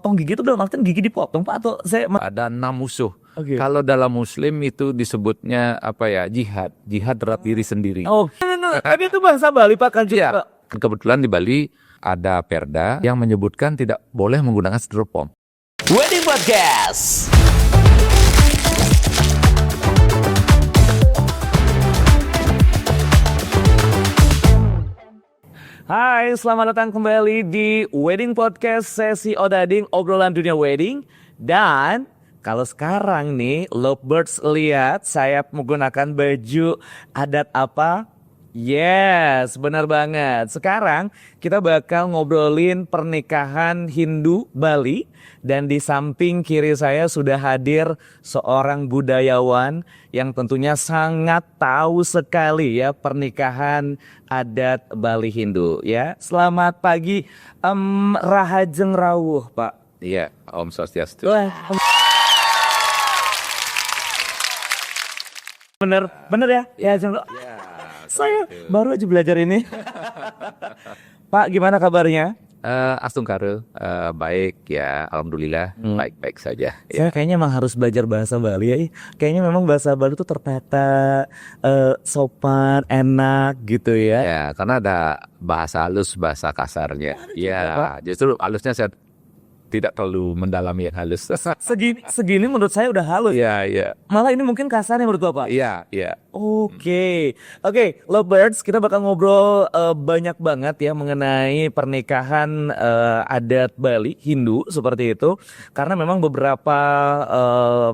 Potong gigi itu dalam artian gigi dipotong Pak atau saya Ada 6 musuh. Oke. Kalau dalam Muslim itu disebutnya apa ya? Jihad terhadap diri sendiri. Oh, tapi itu bahasa Bali Pak kan Iya. juga. Kebetulan di Bali ada perda yang menyebutkan tidak boleh menggunakan styrofoam. Wedding Podcast. Hai, selamat datang kembali di Wedding Podcast sesi Odading, obrolan dunia wedding. Dan kalau sekarang nih Lovebirds lihat saya menggunakan baju adat apa? Yes, benar banget. Sekarang kita bakal ngobrolin pernikahan Hindu Bali. Dan di samping kiri saya sudah hadir seorang budayawan yang tentunya sangat tahu sekali ya pernikahan adat Bali Hindu ya. Selamat pagi Rahajeng Rawuh Pak. Iya, Om Swastiastu. Wah. Bener ya? Ya, saya baru aja belajar ini. Pak, gimana kabarnya? Astungkare, baik ya, alhamdulillah, baik-baik saja. Saya kayaknya emang harus belajar bahasa Bali ya. Kayaknya memang bahasa Bali itu tertata, sopan, enak gitu ya. Ya, karena ada bahasa halus, bahasa kasarnya. Ya, justru halusnya saya tidak terlalu mendalami yang halus. Segini menurut saya udah halus. Iya. Malah ini mungkin kasarnya menurut Bapak. Iya. Oke, Lovebirds, kita bakal ngobrol banyak banget ya mengenai pernikahan adat Bali Hindu seperti itu. Karena memang beberapa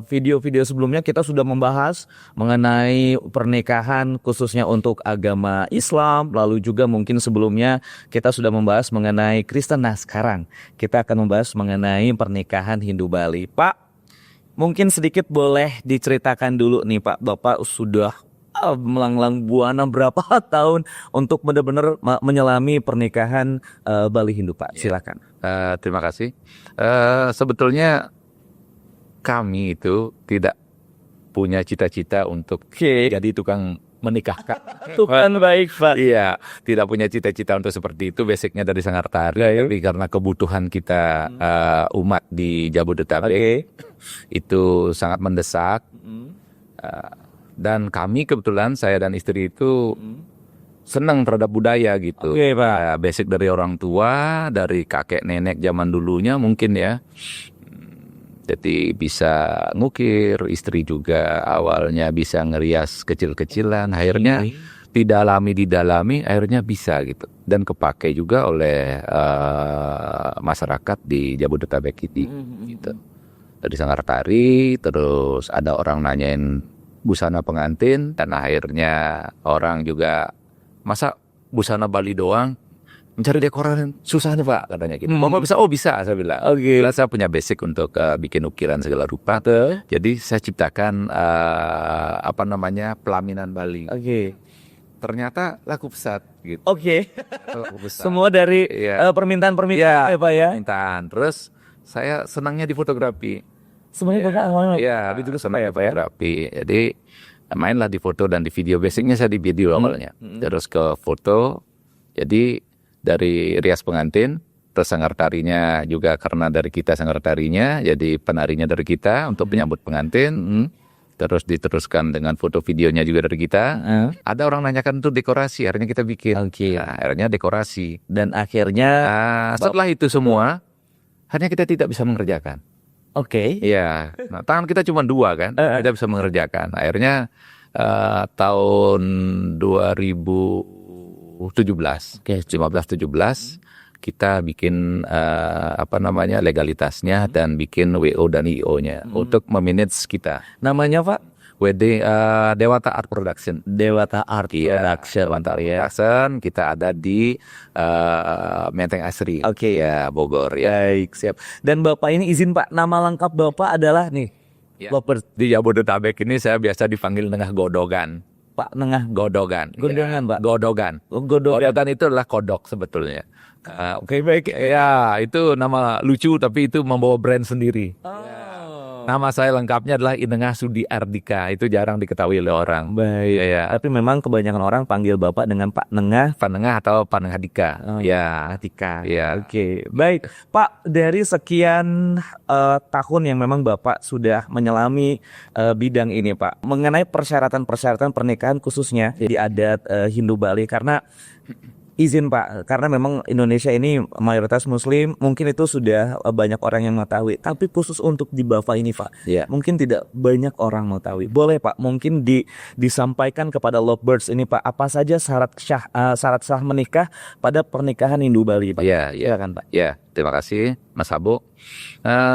video-video sebelumnya kita sudah membahas mengenai pernikahan khususnya untuk agama Islam. Lalu juga mungkin sebelumnya kita sudah membahas mengenai Kristen. Nah sekarang kita akan membahas mengenai pernikahan Hindu Bali. Pak, mungkin sedikit boleh diceritakan dulu nih Pak, Bapak sudah melanglang buana berapa tahun untuk benar-benar menyelami pernikahan Bali Hindu Pak, silakan. Terima kasih. Sebetulnya kami itu tidak punya cita-cita untuk jadi tukang menikahkan. Tuhan baik Pak. Iya, tidak punya cita-cita untuk seperti itu. Basicnya dari Sangartari, tapi karena kebutuhan kita umat di Jabodetabek itu sangat mendesak. Dan kami kebetulan saya dan istri itu senang terhadap budaya gitu. Oke, Pak. Basic dari orang tua, dari kakek nenek zaman dulunya mungkin ya. Jadi bisa ngukir, istri juga awalnya bisa ngerias kecil-kecilan, akhirnya didalami, akhirnya bisa gitu. Dan kepakai juga oleh masyarakat di Jabodetabek ini gitu. Dari Sangartari, terus ada orang nanyain busana pengantin, dan akhirnya orang juga, masa busana Bali doang? Mencari dekoran susah nih Pak, katanya gitu. Bapak bisa? Oh bisa, saya bilang. Saya punya basic untuk bikin ukiran segala rupa. Jadi saya ciptakan pelaminan Bali. Ternyata laku pesat gitu. Laku pesat. Semua dari permintaan-permintaan ya Pak ya. Permintaan. Terus saya senangnya di fotografi. Sebenarnya Bapak awalnya tapi dulu senang ya Pak ya. Fotografi. Jadi mainlah di foto dan di video. Basicnya saya di video awalnya. Terus ke foto. Jadi dari rias pengantin, terus Sangartarinya juga karena dari kita Sangartarinya, jadi penarinya dari kita untuk menyambut pengantin. Terus diteruskan dengan foto videonya juga dari kita. Ada orang nanyakan untuk dekorasi, akhirnya kita bikin. Nah, akhirnya dekorasi. Dan akhirnya setelah itu semua, akhirnya kita tidak bisa mengerjakan. Iya. Nah, tangan kita cuma 2 kan, kita bisa mengerjakan. Akhirnya tahun 2017, 15-17 kita bikin legalitasnya dan bikin WO dan IO-nya untuk memanage kita. namanya Pak? Wedding Dewata Art Production. Dewata Art Production. Dewata Art Production. Kita ada di Menteng Asri. Ya, Bogor ya. Baik, siap. Dan Bapak ini izin Pak, nama lengkap Bapak adalah nih. Di Jabodetabek ini saya biasa dipanggil Nengah Godogan. Pak Nengah Godogan. Pak. Godogan. Godogan itu adalah kodok sebetulnya. Baik. Ya, itu nama lucu tapi itu membawa brand sendiri. Nama saya lengkapnya adalah Inengah Sudi Ardika. Itu jarang diketahui oleh orang. Baik. Ya. Tapi memang kebanyakan orang panggil Bapak dengan Pak Nengah. Pak Nengah atau Pak Nengah Dika. Oh, Ya. Atika. Ya. Oke, baik. Pak, dari sekian tahun yang memang Bapak sudah menyelami bidang ini, Pak, mengenai persyaratan-persyaratan pernikahan khususnya di adat Hindu Bali, karena izin Pak, karena memang Indonesia ini mayoritas Muslim, mungkin itu sudah banyak orang yang mengetahui. Tapi khusus untuk di Bapak ini, Pak, Ya. mungkin tidak banyak orang mengetahui. Boleh Pak, mungkin disampaikan kepada Lovebirds ini Pak, apa saja syarat sah menikah pada pernikahan Hindu Bali, Pak? Ya. Silakan Pak. Ya, terima kasih Mas Abo.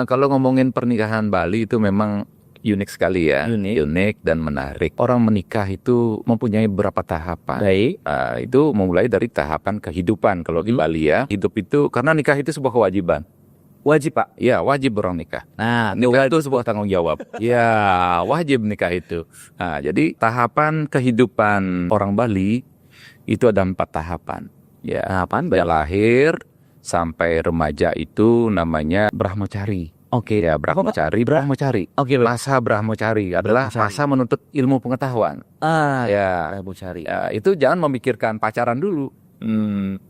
Kalau ngomongin pernikahan Bali itu memang unik sekali ya, unik dan menarik. Orang menikah itu mempunyai beberapa tahapan. Baik. Itu memulai dari tahapan kehidupan kalau di Bali ya. Hidup itu karena nikah itu sebuah kewajiban. Wajib Pak. Ya, wajib orang nikah. Nah, Nikah itu sebuah tanggung jawab. Ya, wajib nikah itu. Nah, jadi tahapan kehidupan orang Bali itu ada 4 tahapan. Ya, apaan? dari lahir sampai remaja itu namanya Brahmacari. Oke. Ya, Brahmacari. Oke, Pak. Masa Brahmacari adalah masa menuntut ilmu pengetahuan. Ya, Ibu cari. ya, itu jangan memikirkan pacaran dulu.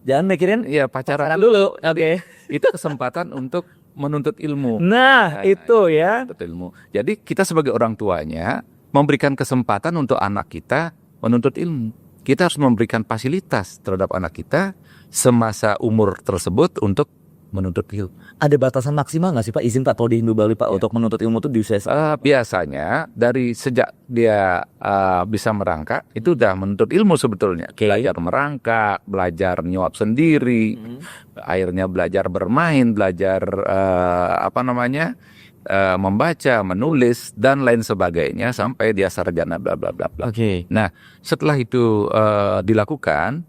Jangan mikirin Iya, pacaran dulu. Oke. itu kesempatan untuk menuntut ilmu. Nah, itu ya. Menuntut ilmu. Jadi kita sebagai orang tuanya memberikan kesempatan untuk anak kita menuntut ilmu. Kita harus memberikan fasilitas terhadap anak kita semasa umur tersebut untuk menuntut ilmu. Ada batasan maksimal nggak sih Pak, izin Pak, kalau di Hindu Bali Pak, untuk menuntut ilmu itu di usia biasanya dari sejak dia bisa merangkak itu udah menuntut ilmu sebetulnya. Belajar merangkak, belajar nyuap sendiri, akhirnya belajar bermain, belajar membaca, menulis dan lain sebagainya sampai dia sarjana bla bla bla bla. Oke. Nah, setelah itu dilakukan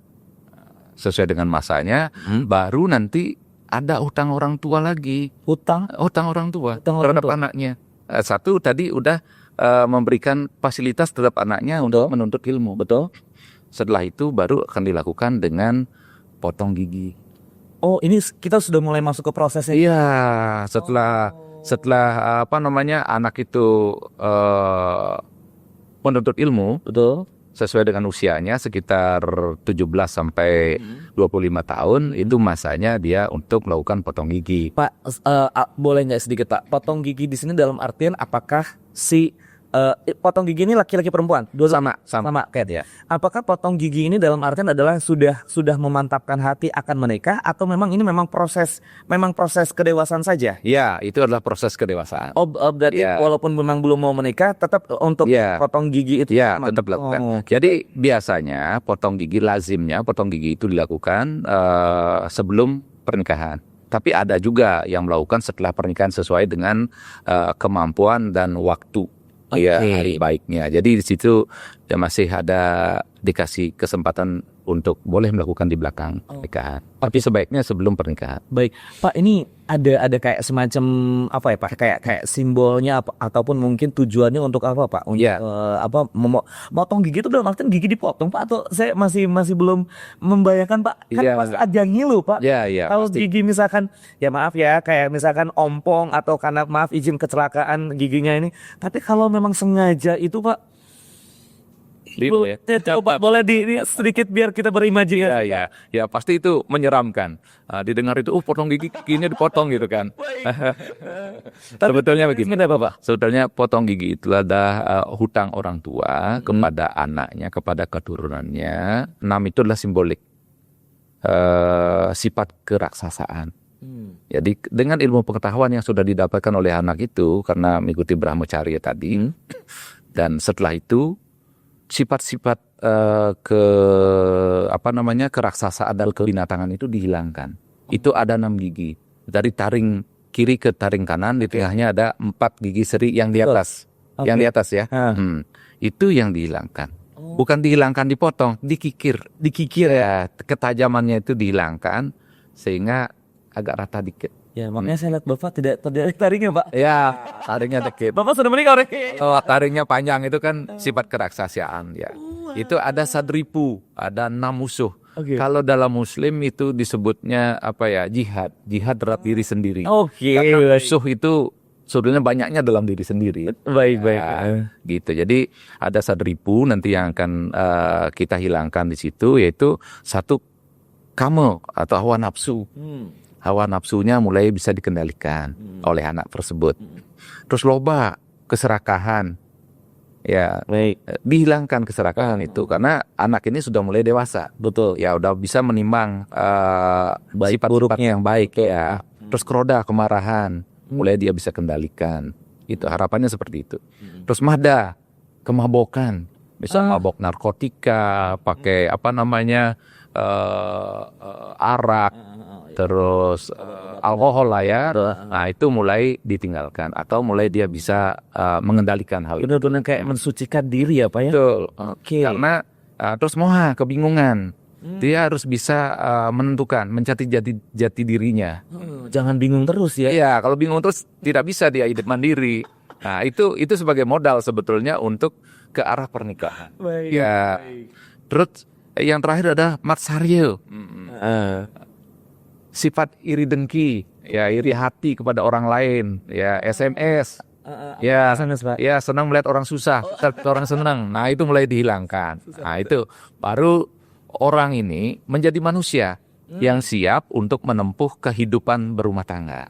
sesuai dengan masanya, baru nanti ada hutang orang tua lagi. Hutang orang tua terhadap anaknya. Satu tadi udah memberikan fasilitas terhadap anaknya untuk menuntut ilmu. Betul. Setelah itu baru akan dilakukan dengan potong gigi. Oh, ini kita sudah mulai masuk ke prosesnya. Iya, setelah anak itu menuntut ilmu. Betul. Sesuai dengan usianya sekitar 17 sampai 25 tahun itu masanya dia untuk melakukan potong gigi. Pak, boleh nggak sedikit Pak? Potong gigi di sini dalam artian apakah si potong gigi ini laki-laki perempuan? Dua sama kayak ya. Apakah potong gigi ini dalam artian adalah sudah memantapkan hati akan menikah, atau memang ini memang proses kedewasaan saja? Ya, itu adalah proses kedewasaan. Oh, berarti walaupun memang belum mau menikah tetap untuk potong gigi itu tetap dilakukan. Jadi biasanya lazimnya potong gigi itu dilakukan sebelum pernikahan. Tapi ada juga yang melakukan setelah pernikahan sesuai dengan kemampuan dan waktu. Iya, hari baiknya. Jadi di situ ya masih ada dikasih kesempatan untuk boleh melakukan di belakang pernikahan. Tapi sebaiknya sebelum pernikahan. Baik, Pak, ini ada kayak semacam apa ya Pak? Kayak simbolnya ataupun mungkin tujuannya untuk apa Pak? Untuk motong gigi itu dalam artian gigi dipotong Pak, atau saya masih belum membayangkan Pak? Kan pas ada ngilu Pak. Kalau gigi misalkan maaf ya, kayak misalkan ompong atau karena izin kecelakaan giginya ini. Tapi kalau memang sengaja itu Pak, coba boleh sedikit biar kita berimajinasi. Ya pasti itu menyeramkan. Didengar itu, potong giginya dipotong gitu kan. Sebetulnya begini, sebetulnya potong gigi itu adalah hutang orang tua kepada anaknya, kepada keturunannya. 6 itu adalah simbolik sifat keraksasaan. Jadi dengan ilmu pengetahuan yang sudah didapatkan oleh anak itu karena mengikuti Brahmacari tadi, dan setelah itu sifat-sifat keraksasaan dan kebinatangan itu dihilangkan. Itu ada 6 gigi. Dari taring kiri ke taring kanan, di tengahnya ada 4 gigi seri yang di atas. Yang di atas ya. Itu yang dihilangkan. Bukan dihilangkan dipotong, dikikir ya. Ketajamannya itu dihilangkan sehingga agak rata dikit. Ya, makanya saya lihat Bapak tidak tertarik taringnya Pak. Ya, taringnya dikit. Bapak sudah menikah orang? Taringnya panjang itu kan sifat keraksasaan ya. Itu ada sadripu, ada 6 musuh. Kalau dalam Muslim itu disebutnya jihad. Jihad terhadap diri sendiri. Karena musuh itu sebetulnya banyaknya dalam diri sendiri. Baik. Gitu. Jadi ada sadripu nanti yang akan kita hilangkan di situ, yaitu satu kama atau hawa nafsu. Hawa nafsunya mulai bisa dikendalikan oleh anak tersebut. Terus loba keserakahan. Ya, Baik. dihilangkan keserakahan itu karena anak ini sudah mulai dewasa. Betul. Ya udah bisa menimbang Baik sifat-sifatnya buruknya. yang baik ya. Terus keroda kemarahan mulai dia bisa kendalikan. Itu harapannya seperti itu. Terus mahda kemabokan, bisa mabok narkotika, pakai apa namanya arak, terus alkohol lah ya. Nah itu mulai ditinggalkan atau mulai dia bisa mengendalikan hal itu. Benar-benar kayak mensucikan diri ya Pak ya. Betul. Oke. Karena terus moha kebingungan. Dia harus bisa menentukan, mencari jati dirinya. Jangan bingung terus ya. Iya, kalau bingung terus tidak bisa dia hidup mandiri. Nah, itu sebagai modal sebetulnya untuk ke arah pernikahan. Baik. Ya. Terus yang terakhir ada matsaryo. Sifat iri dengki, ya iri hati kepada orang lain, ya SMS. Ya, Pak. ya senang melihat orang susah, melihat orang senang. Nah, itu mulai dihilangkan. Nah, itu baru orang ini menjadi manusia yang siap untuk menempuh kehidupan berumah tangga.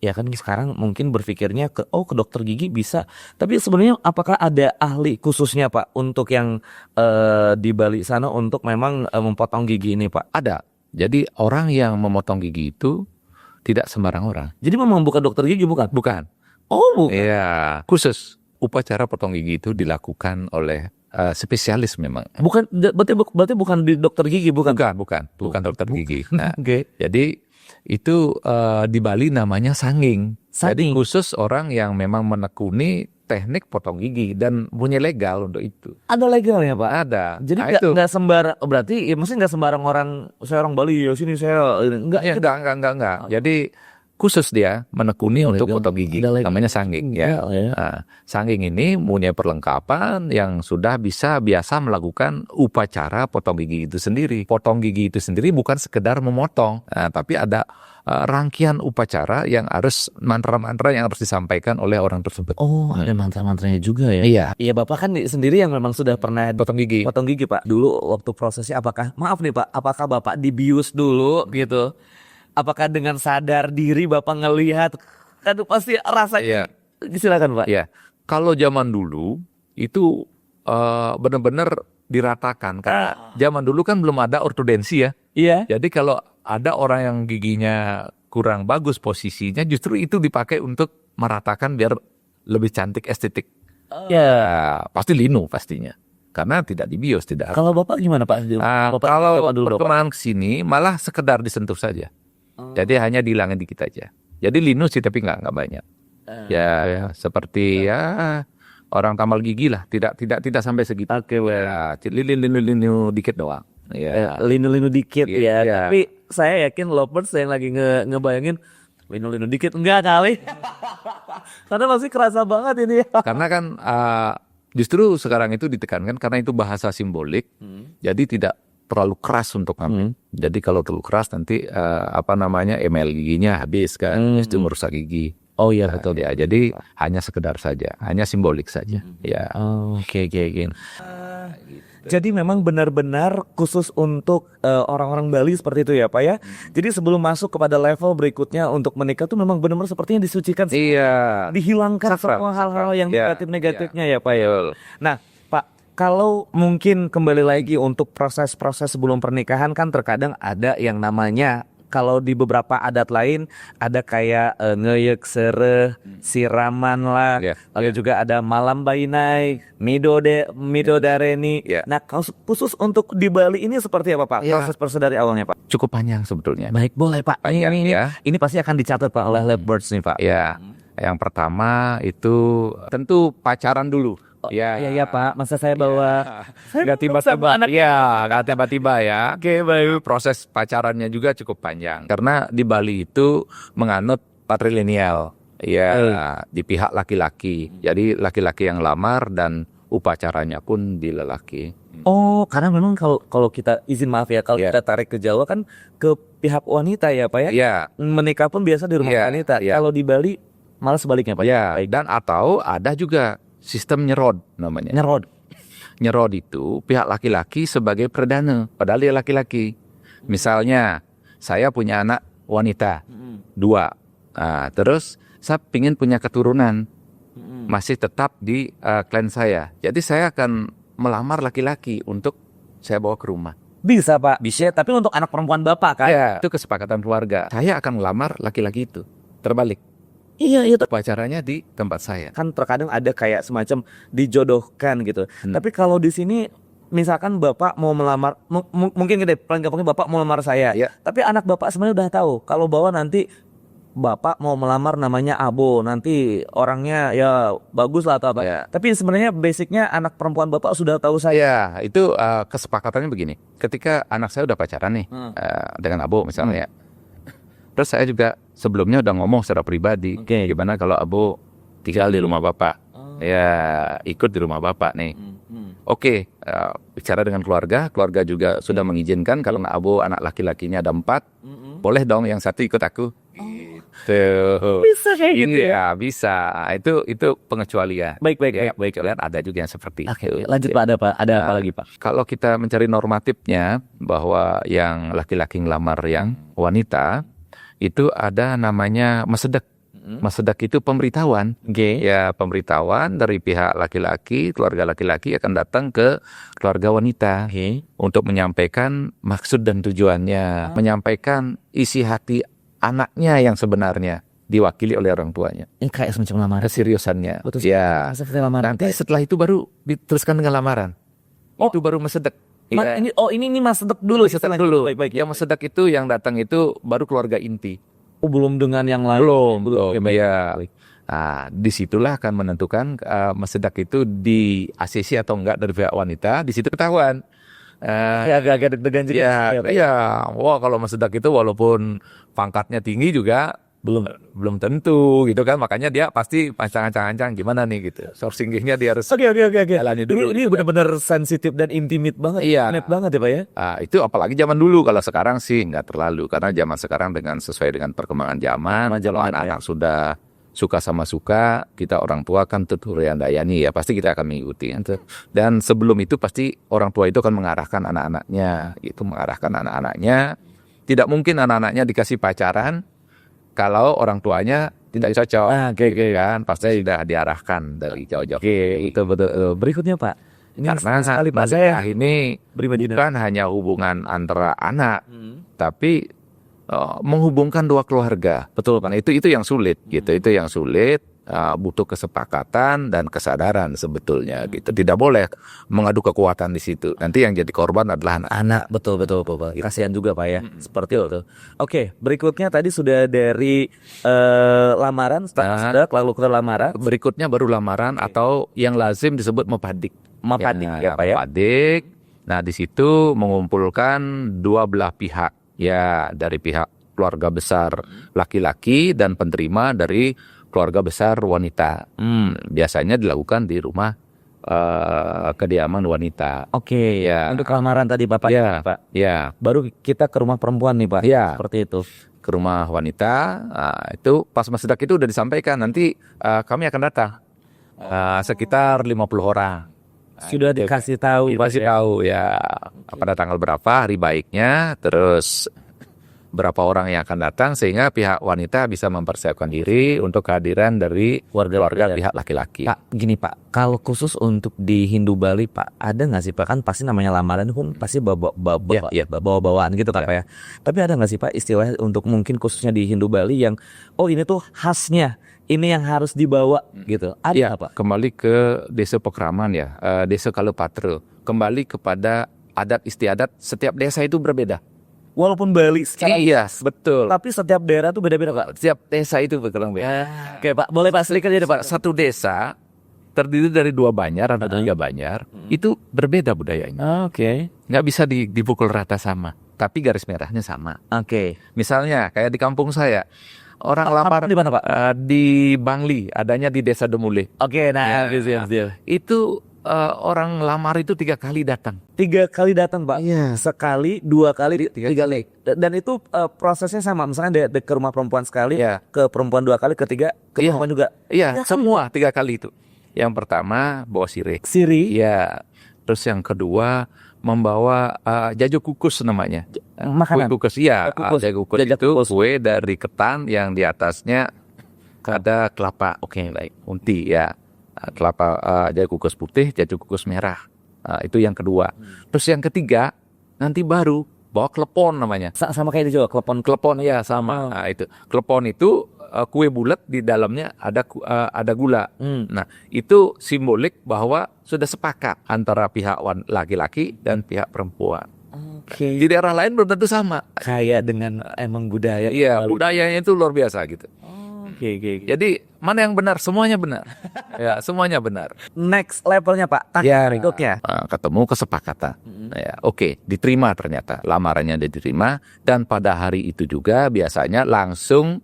Ya kan sekarang mungkin berpikirnya ke dokter gigi bisa. Tapi sebenarnya apakah ada ahli khususnya Pak untuk yang di Bali sana untuk memang memotong gigi ini Pak? Ada. Jadi orang yang memotong gigi itu tidak sembarang orang. Jadi memang bukan dokter gigi bukan? Bukan. Oh bukan. Iya, khusus upacara potong gigi itu dilakukan oleh spesialis memang. Bukan berarti bukan di dokter gigi bukan? Bukan dokter gigi. Nah, Oke. jadi itu di Bali namanya sanging. Jadi Sanging. khusus orang yang memang menekuni teknik potong gigi dan punya legal untuk itu. Ada legalnya Pak? Ada. Jadi Nah, itu. nggak sembarang, berarti ya maksudnya nggak sembarang orang, saya orang Bali ya sini saya enggak. Ya, enggak. Jadi khusus dia menekuni untuk legal. potong gigi. Ada legal. Namanya sanging ya. Nah, sanging ini punya perlengkapan yang sudah bisa biasa melakukan upacara potong gigi itu sendiri. Potong gigi itu sendiri bukan sekedar memotong, tapi ada rangkaian upacara yang harus mantra-mantra yang harus disampaikan oleh orang tersebut. Oh, ada mantra-mantranya juga ya? Iya. Iya Bapak kan sendiri yang memang sudah pernah Potong gigi. potong gigi Pak. Dulu waktu prosesnya maaf nih Pak, apakah Bapak dibius dulu gitu? Apakah dengan sadar diri Bapak ngelihat? Kan pasti rasanya. Iya. Silakan Pak. Ya, kalau zaman dulu itu benar-benar diratakan. Karena zaman dulu kan belum ada ortodensi ya. Iya. Jadi kalau ada orang yang giginya kurang bagus posisinya, justru itu dipakai untuk meratakan biar lebih cantik estetik. Ya. Pasti linu pastinya. Karena tidak dibius, tidak. Kalau Bapak gimana Pak? Bapak, Kalau Bapak dulu, Bapak. perkembangan kesini malah sekedar disentuh saja. Jadi hanya dihilangin dikit aja. Jadi linu sih tapi nggak banyak. Ya seperti ya orang tambal gigi lah, tidak sampai segitu. Oke, Ya, linu dikit doang. Ya. Linu-linu dikit ya. Iya. Tapi saya yakin lovers yang lagi ngebayangin linu-linu dikit enggak kali. Karena masih kerasa banget ini ya. Karena kan justru sekarang itu ditekankan karena itu bahasa simbolik. Jadi tidak terlalu keras untuk kami. Jadi kalau terlalu keras nanti email giginya habis kan, itu merusak gigi. Oh iya betul. Ya, jadi hanya sekedar saja, hanya simbolik saja. Ya. Oke. Jadi memang benar-benar khusus untuk orang-orang Bali seperti itu ya Pak ya. Jadi sebelum masuk kepada level berikutnya untuk menikah tuh memang benar-benar sepertinya disucikan. Iya. Dihilangkan Sakral. semua hal-hal yang Ya, negatif-negatifnya ya Pak ya. Nah Pak, kalau mungkin kembali lagi untuk proses-proses sebelum pernikahan kan terkadang ada yang namanya, kalau di beberapa adat lain ada kayak ngeyek sereh, siraman lah, Ya. lalu juga ada malam bainai, midodareni. Ya. Nah khusus untuk di Bali ini seperti apa Pak? Ya. Proses dari awalnya Pak? Cukup panjang sebetulnya. Baik boleh Pak. Panjang, ya. Ini pasti akan dicatat Pak oleh Lovebirds nih Pak. Ya. Yang pertama itu tentu pacaran dulu. Iya Pak, masa saya bawa Nggak tiba-tiba. Iya, nggak tiba-tiba ya. Oke, baik. Proses pacarannya juga cukup panjang. Karena di Bali itu menganut patrilineal. Ya, di pihak laki-laki. Jadi laki-laki yang lamar dan upacaranya pun di lelaki. Oh, karena memang kalau kita izin maaf ya, kalau kita tarik ke Jawa kan ke pihak wanita ya Pak ya. Iya. Menikah pun biasa di rumah Iya, wanita. iya. Kalau di Bali malah sebaliknya Pak. Ya, Baik. dan atau ada juga sistem nyerod namanya. Nyerod. Nyerod itu pihak laki-laki sebagai perdana, padahal dia laki-laki. Misalnya, saya punya anak wanita, 2. Nah, terus saya ingin punya keturunan, masih tetap di klan saya. Jadi saya akan melamar laki-laki untuk saya bawa ke rumah. Bisa Pak, bisa. Tapi untuk anak perempuan Bapak kan? Ya, itu kesepakatan keluarga. Saya akan melamar laki-laki itu. Terbalik. Iya itu. Upacaranya di tempat saya. Kan terkadang ada kayak semacam dijodohkan gitu. Tapi kalau di sini misalkan Bapak mau melamar, mungkin gede, paling gampangnya Bapak mau melamar saya. Ya. Tapi anak Bapak sebenarnya udah tahu kalau bahwa nanti Bapak mau melamar namanya Abo, nanti orangnya ya bagus lah atau apa. Ya. Tapi sebenarnya basicnya anak perempuan Bapak sudah tahu saya. Ya, itu kesepakatannya begini. Ketika anak saya udah pacaran nih dengan Abo misalnya, terus saya juga sebelumnya udah ngomong secara pribadi, Oke. gimana kalau Abo tinggal di rumah Bapak, ya ikut di rumah Bapak nih. Oke, bicara dengan keluarga juga sudah mengizinkan kalau Abo anak laki-lakinya ada 4, boleh dong yang satu ikut aku. Tuh. Bisa kayak gitu Ini ya. ya bisa. Itu pengecualian. Baik. Ya, pengecualian ada juga yang seperti Oke, itu. lanjut Pak, ada Pak, ada apa lagi Pak? Kalau kita mencari normatifnya bahwa yang laki-laki ngelamar yang wanita itu ada namanya mesedek. Mesedek itu pemberitahuan. Oke. Ya, pemberitahuan dari pihak laki-laki, keluarga laki-laki akan datang ke keluarga wanita untuk menyampaikan maksud dan tujuannya, menyampaikan isi hati anaknya yang sebenarnya diwakili oleh orang tuanya. Ini kayak semacam lamaran. Keseriusannya. Betul. Ya. Seperti lamaran. Nanti setelah itu baru diteruskan dengan lamaran. Itu baru mesedek. Ya. Ini Mas Sedek dulu. Mesedek dulu. Baik. Yang mesedek itu yang datang itu baru keluarga inti. Oh, belum dengan yang lain. Belum. Oke, baik. Ya. Nah, disitulah akan menentukan mesedak itu di ACC atau enggak dari pihak wanita. Di situ ketahuan. Agak-agak deg-degan juga. Iya. Wah, kalau mesedak itu walaupun pangkatnya tinggi juga belum tentu gitu kan. Makanya dia pasti ancang-ancang gimana nih gitu. Sourcingnya dia harus Oke. jalani dulu. Ini benar-benar sensitif dan intimate banget. Iya. Intimate banget ya Pak ya. Itu apalagi zaman dulu. Kalau sekarang sih nggak terlalu. Karena zaman sekarang sesuai dengan perkembangan zaman. Kalau anak-anak sudah suka sama suka, kita orang tua kan tuturian dayani ya, pasti kita akan mengikuti. Dan sebelum itu pasti orang tua itu akan mengarahkan anak-anaknya. Tidak mungkin anak-anaknya dikasih pacaran kalau orang tuanya tidak cocok. Oke kan, pasti sudah diarahkan dari jauh-jauh. Oke, betul. Berikutnya Pak. Ini Karena sekali Pak saya ini pribadi bukan hanya hubungan antara anak, tapi menghubungkan dua keluarga. Betul Pak. Itu yang sulit gitu. Itu yang sulit, butuh kesepakatan dan kesadaran sebetulnya gitu. Tidak boleh mengadu kekuatan di situ. Nanti yang jadi korban adalah anak. betul. Kasihan juga Pak ya. Seperti itu. Oke, berikutnya tadi sudah dari lamaran, lalu ke lamaran. Berikutnya baru lamaran atau yang lazim disebut mepadik. Mepadik ya Pak ya. Mepadik. Nah, di situ mengumpulkan dua belah pihak. Ya, dari pihak keluarga besar laki-laki dan penerima dari keluarga besar wanita. Biasanya dilakukan di rumah kediaman wanita. Oke, Ya. untuk lamaran tadi Bapak. Ya, Pak. ya, Baru kita ke rumah perempuan nih Pak. Ya. Seperti itu. ke rumah wanita. Itu pas mesedak itu udah disampaikan. Nanti kami akan datang sekitar 50 orang. Sudah dikasih tahu. Dikasih tahu ya pada tanggal berapa hari baiknya, terus berapa orang yang akan datang sehingga pihak wanita bisa mempersiapkan diri untuk kehadiran dari keluarga pihak laki-laki. Pak, gini Pak, kalau khusus untuk di Hindu Bali Pak, ada nggak sih Pak, kan pasti namanya lamaran pun pasti bawa-bawaan gitu kan Pak ya. Tapi ada nggak sih Pak istilah untuk mungkin khususnya di Hindu Bali yang ini tuh khasnya, ini yang harus dibawa gitu. Ada Pak? Kembali ke desa Pokraman ya, desa Kalupatra. Kembali kepada adat istiadat, setiap desa itu berbeda. Walaupun Bali secara Iya, betul. tapi setiap daerah tuh beda-beda Pak. Setiap desa itu berbeda. Oke Pak, boleh Pak sedikit aja deh Pak. Satu desa terdiri dari 2 banjar atau 3 banjar, itu berbeda budayanya. Oke. Nggak bisa dipukul rata sama, tapi garis merahnya sama. Oke. Misalnya kayak di kampung saya, orang lamar Di mana Pak? di Bangli, adanya di desa Demule. Oke, nah Ya. Itu orang lamar itu 3 kali datang. 3 kali datang Pak. Iya. Sekali, 2 kali, 3 kali. Dan itu prosesnya sama. Misalnya ke rumah perempuan sekali, Iya. ke perempuan 2 kali, ketiga ke Iya. perempuan juga. Iya, semua 3 kali itu. Yang pertama bawa sirih. Siri, Iya. Terus yang kedua membawa jajo kukus namanya. makanan. Kue kukus, iya. Kukus. Jajo kukus Jajak itu kukus. kue dari ketan yang di atasnya ada kelapa. Oke, baik. Unti ya. Kelapa jajo kukus putih, jajo kukus merah. Itu yang kedua. Terus yang ketiga nanti baru bawa klepon namanya. Sama kayak di Jawa, klepon. Klepon ya sama. Nah, itu. Klepon itu kue bulat di dalamnya ada gula. Nah, itu simbolik bahwa sudah sepakat antara pihak laki-laki dan pihak perempuan. Oke. Di daerah lain belum tentu sama. Kayak dengan emang budaya. Iya, budayanya itu luar biasa gitu. Oke. Jadi mana yang benar? Semuanya benar. Ya, semuanya benar. Next levelnya Pak, Ya, berikutnya. ketemu kesepakatan. Ya, oke, diterima ternyata. Lamarannya diterima dan pada hari itu juga biasanya langsung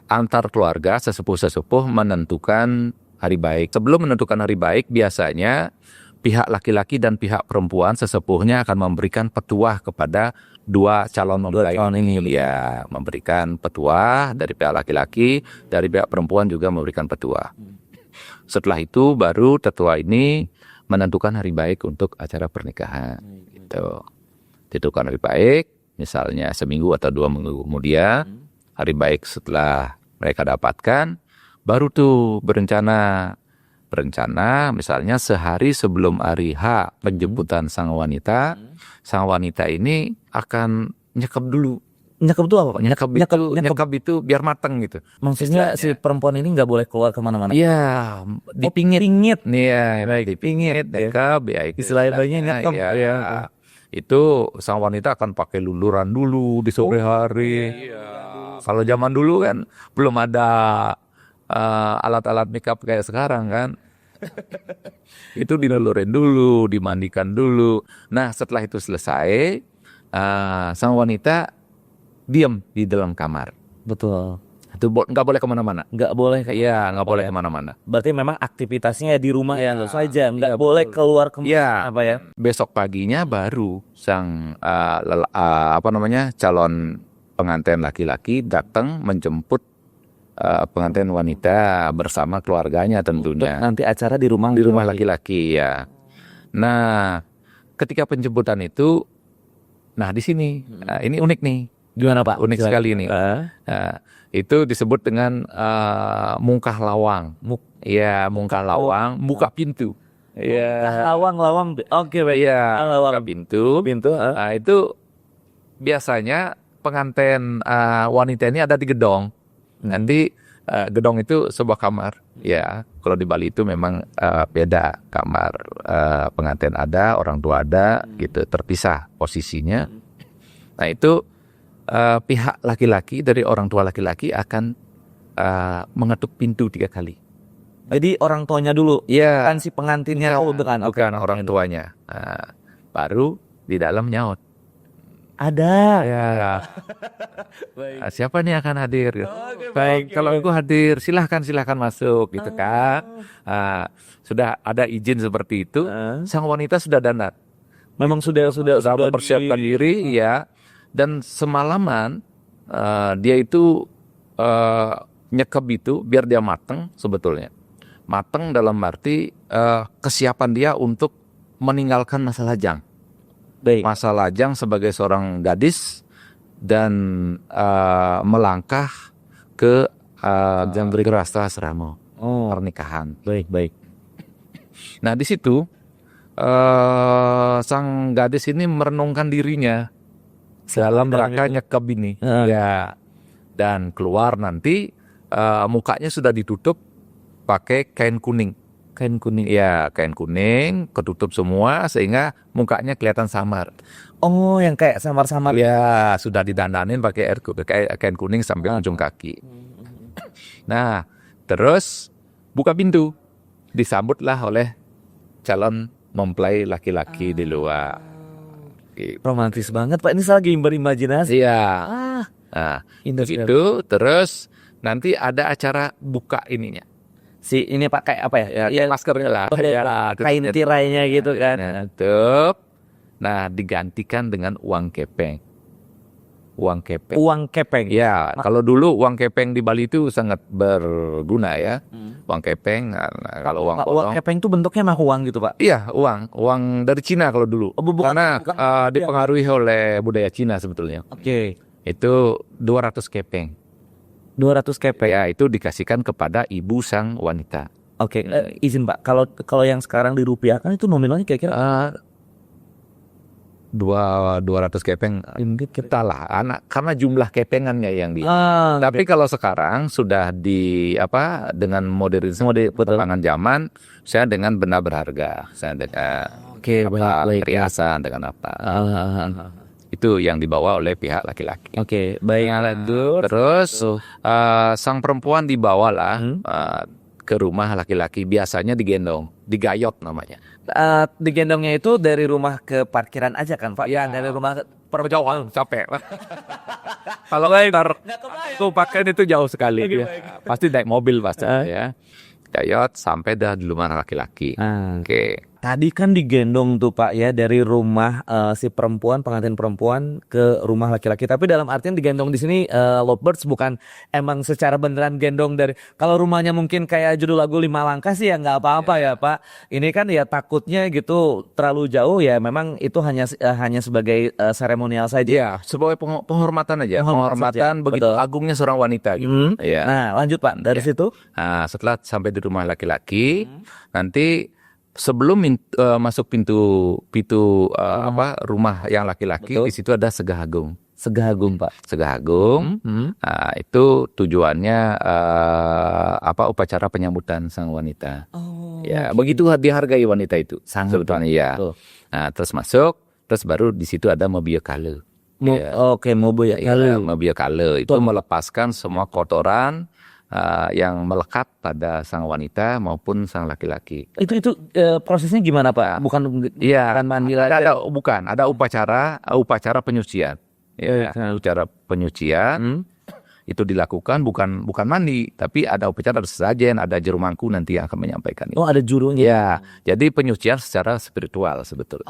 antar keluarga sesepuh-sesepuh menentukan hari baik. Sebelum menentukan hari baik, biasanya pihak laki-laki dan pihak perempuan sesepuhnya akan memberikan petuah kepada 2 calon mempelai ini. Ya, memberikan petuah dari pihak laki-laki, dari pihak perempuan juga memberikan petuah. Setelah itu baru tetua ini menentukan hari baik untuk acara pernikahan. Gitu. Tentukan hari baik, misalnya seminggu atau 2 minggu kemudian, hari baik setelah mereka dapatkan, baru tuh berencana misalnya sehari sebelum hari H penjemputan sang wanita ini akan nyekap dulu. Nyekap itu apa Pak? Nyekap itu biar matang gitu. Maksudnya si perempuan ini nggak boleh keluar kemana-mana. Iya, dipingit. Pingit. Nih ya, dipingit, nyekap, ya. Istilah lainnya nyekap. Ya. Itu sang wanita akan pakai luluran dulu di sore hari. Kalau zaman dulu kan belum ada alat-alat makeup kayak sekarang kan. Itu dilulurin dulu, dimandikan dulu. Nah, setelah itu selesai, sang wanita diam di dalam kamar. Betul. Itu nggak boleh kemana-mana. Nggak boleh kayak. Iya, nggak boleh kemana-mana. Berarti memang aktivitasnya di rumah ya sesuai jam. Nggak boleh keluar ke apa ya? Besok paginya baru sang calon pengantin laki-laki datang menjemput pengantin wanita bersama keluarganya tentunya. Nanti acara di rumah laki-laki ya. Nah, ketika penjemputan itu, nah di sini, ini unik nih. Gimana Pak? Unik sekali nih. Nah, itu disebut dengan mungkah lawang. Mungkah lawang, buka pintu. Iya. Lawang. Oke, baik. Iya, buka pintu. Nah, itu biasanya pengantin wanita ini ada di gedong. Nanti gedong itu sebuah kamar. Ya, kalau di Bali itu memang beda kamar. Pengantin ada, orang tua ada, gitu, terpisah posisinya. Nah, itu pihak laki-laki dari orang tua laki-laki akan mengetuk pintu 3 kali. Jadi orang tuanya dulu. Iya. Kan si pengantinnya bukan orang tuanya. Baru di dalam nyaut. Ada. Ya. Siapa nih akan hadir? Baik, kalau aku hadir, silahkan masuk, gitu kan. Sudah ada izin seperti itu. Sang wanita sudah dandan. Memang sudah mempersiapkan diri, ya. Dan semalaman dia itu nyekep itu biar dia mateng sebetulnya. Mateng dalam arti kesiapan dia untuk meninggalkan masa lajang. Baik. Masa lajang sebagai seorang gadis dan melangkah ke gerasta asrama pernikahan. Baik. Nah, di situ sang gadis ini merenungkan dirinya dalam rangka nyekep ini. Ya. Dan keluar nanti mukanya sudah ditutup pakai kain kuning. Ya, kain kuning ketutup semua sehingga mukanya kelihatan samar. Oh, yang kayak samar-samar. Ya, sudah didandanin pakai kain kuning sampai ujung kaki. Nah, terus buka pintu. Disambutlah oleh calon mempelai laki-laki di luar. Romantis banget Pak, ini saya lagi berimajinasi. Iya. Nah, itu terus nanti ada acara buka ininya. Si ini pakai apa ya? Ya, maskernya lah. Kain tirainya gitu kan. Nah, tuh. Nah, digantikan dengan uang kepeng. Uang kepeng. Uang kepeng. Ya, kalau dulu uang kepeng di Bali itu sangat berguna ya. Uang kepeng, nah, kalau uang Pak, potong. uang kepeng itu bentuknya mah uang gitu, Pak. Iya, uang dari Cina kalau dulu. Karena dipengaruhi oleh budaya Cina sebetulnya. Oke. Itu 200 kepeng. 200 kepeng. Ya, itu dikasihkan kepada ibu sang wanita. Oke, izin Pak. Kalau yang sekarang dirupiahkan itu nominalnya kira-kira 200 kepeng kita lah anak karena jumlah kepengannya yang tapi oke. kalau sekarang sudah dengan modernisasi perkembangan zaman, saya dengan benda berharga, saya dengan Oke, baik. perhiasan dengan apa itu yang dibawa oleh pihak laki-laki. Oke, baik. Lanjut. Terus sang perempuan dibawalah ke rumah laki-laki, biasanya digendong, digayot namanya. Digendongnya itu dari rumah ke parkiran aja kan, Pak? Ya, Dari rumah jauh capek. Kalau ntar aku pakai itu jauh sekali ya. Pasti naik mobil pasti ya. Gayot sampai dah di rumah laki-laki. Oke. Tadi kan digendong tuh Pak ya dari rumah si perempuan, pengantin perempuan ke rumah laki-laki. Tapi dalam artian digendong di sini Lovebirds bukan emang secara beneran gendong dari. Kalau rumahnya mungkin kayak judul lagu 5 langkah sih ya nggak apa-apa ya Pak. Ini kan ya takutnya gitu terlalu jauh ya. Memang itu hanya sebagai seremonial saja. Ya, sebagai penghormatan aja. Penghormatan begitu betul. agungnya seorang wanita gitu. Ya. Nah lanjut Pak dari situ. Nah, setelah sampai di rumah laki-laki, nanti sebelum masuk pintu rumah yang laki-laki, Betul. di situ ada Segahagung. Segahagung Pak. Segahagung. Nah, itu tujuannya upacara penyambutan sang wanita. Ya, begitu dihargai wanita itu. Sebetulnya ya. Betul. Nah, terus masuk, terus baru di situ ada Mobia Kale. Oke, Mobo ya. Mobia Kale itu melepaskan semua kotoran yang melekat pada sang wanita maupun sang laki-laki. Itu prosesnya gimana Pak? Bukan mandi aja. Ada upacara penyucian. Ya, upacara penyucian itu dilakukan bukan mandi, tapi ada upacara, ada sesajen, ada juru mangku nanti yang akan menyampaikan itu. Oh, ada jurunya. Ya, jadi penyucian secara spiritual sebetulnya.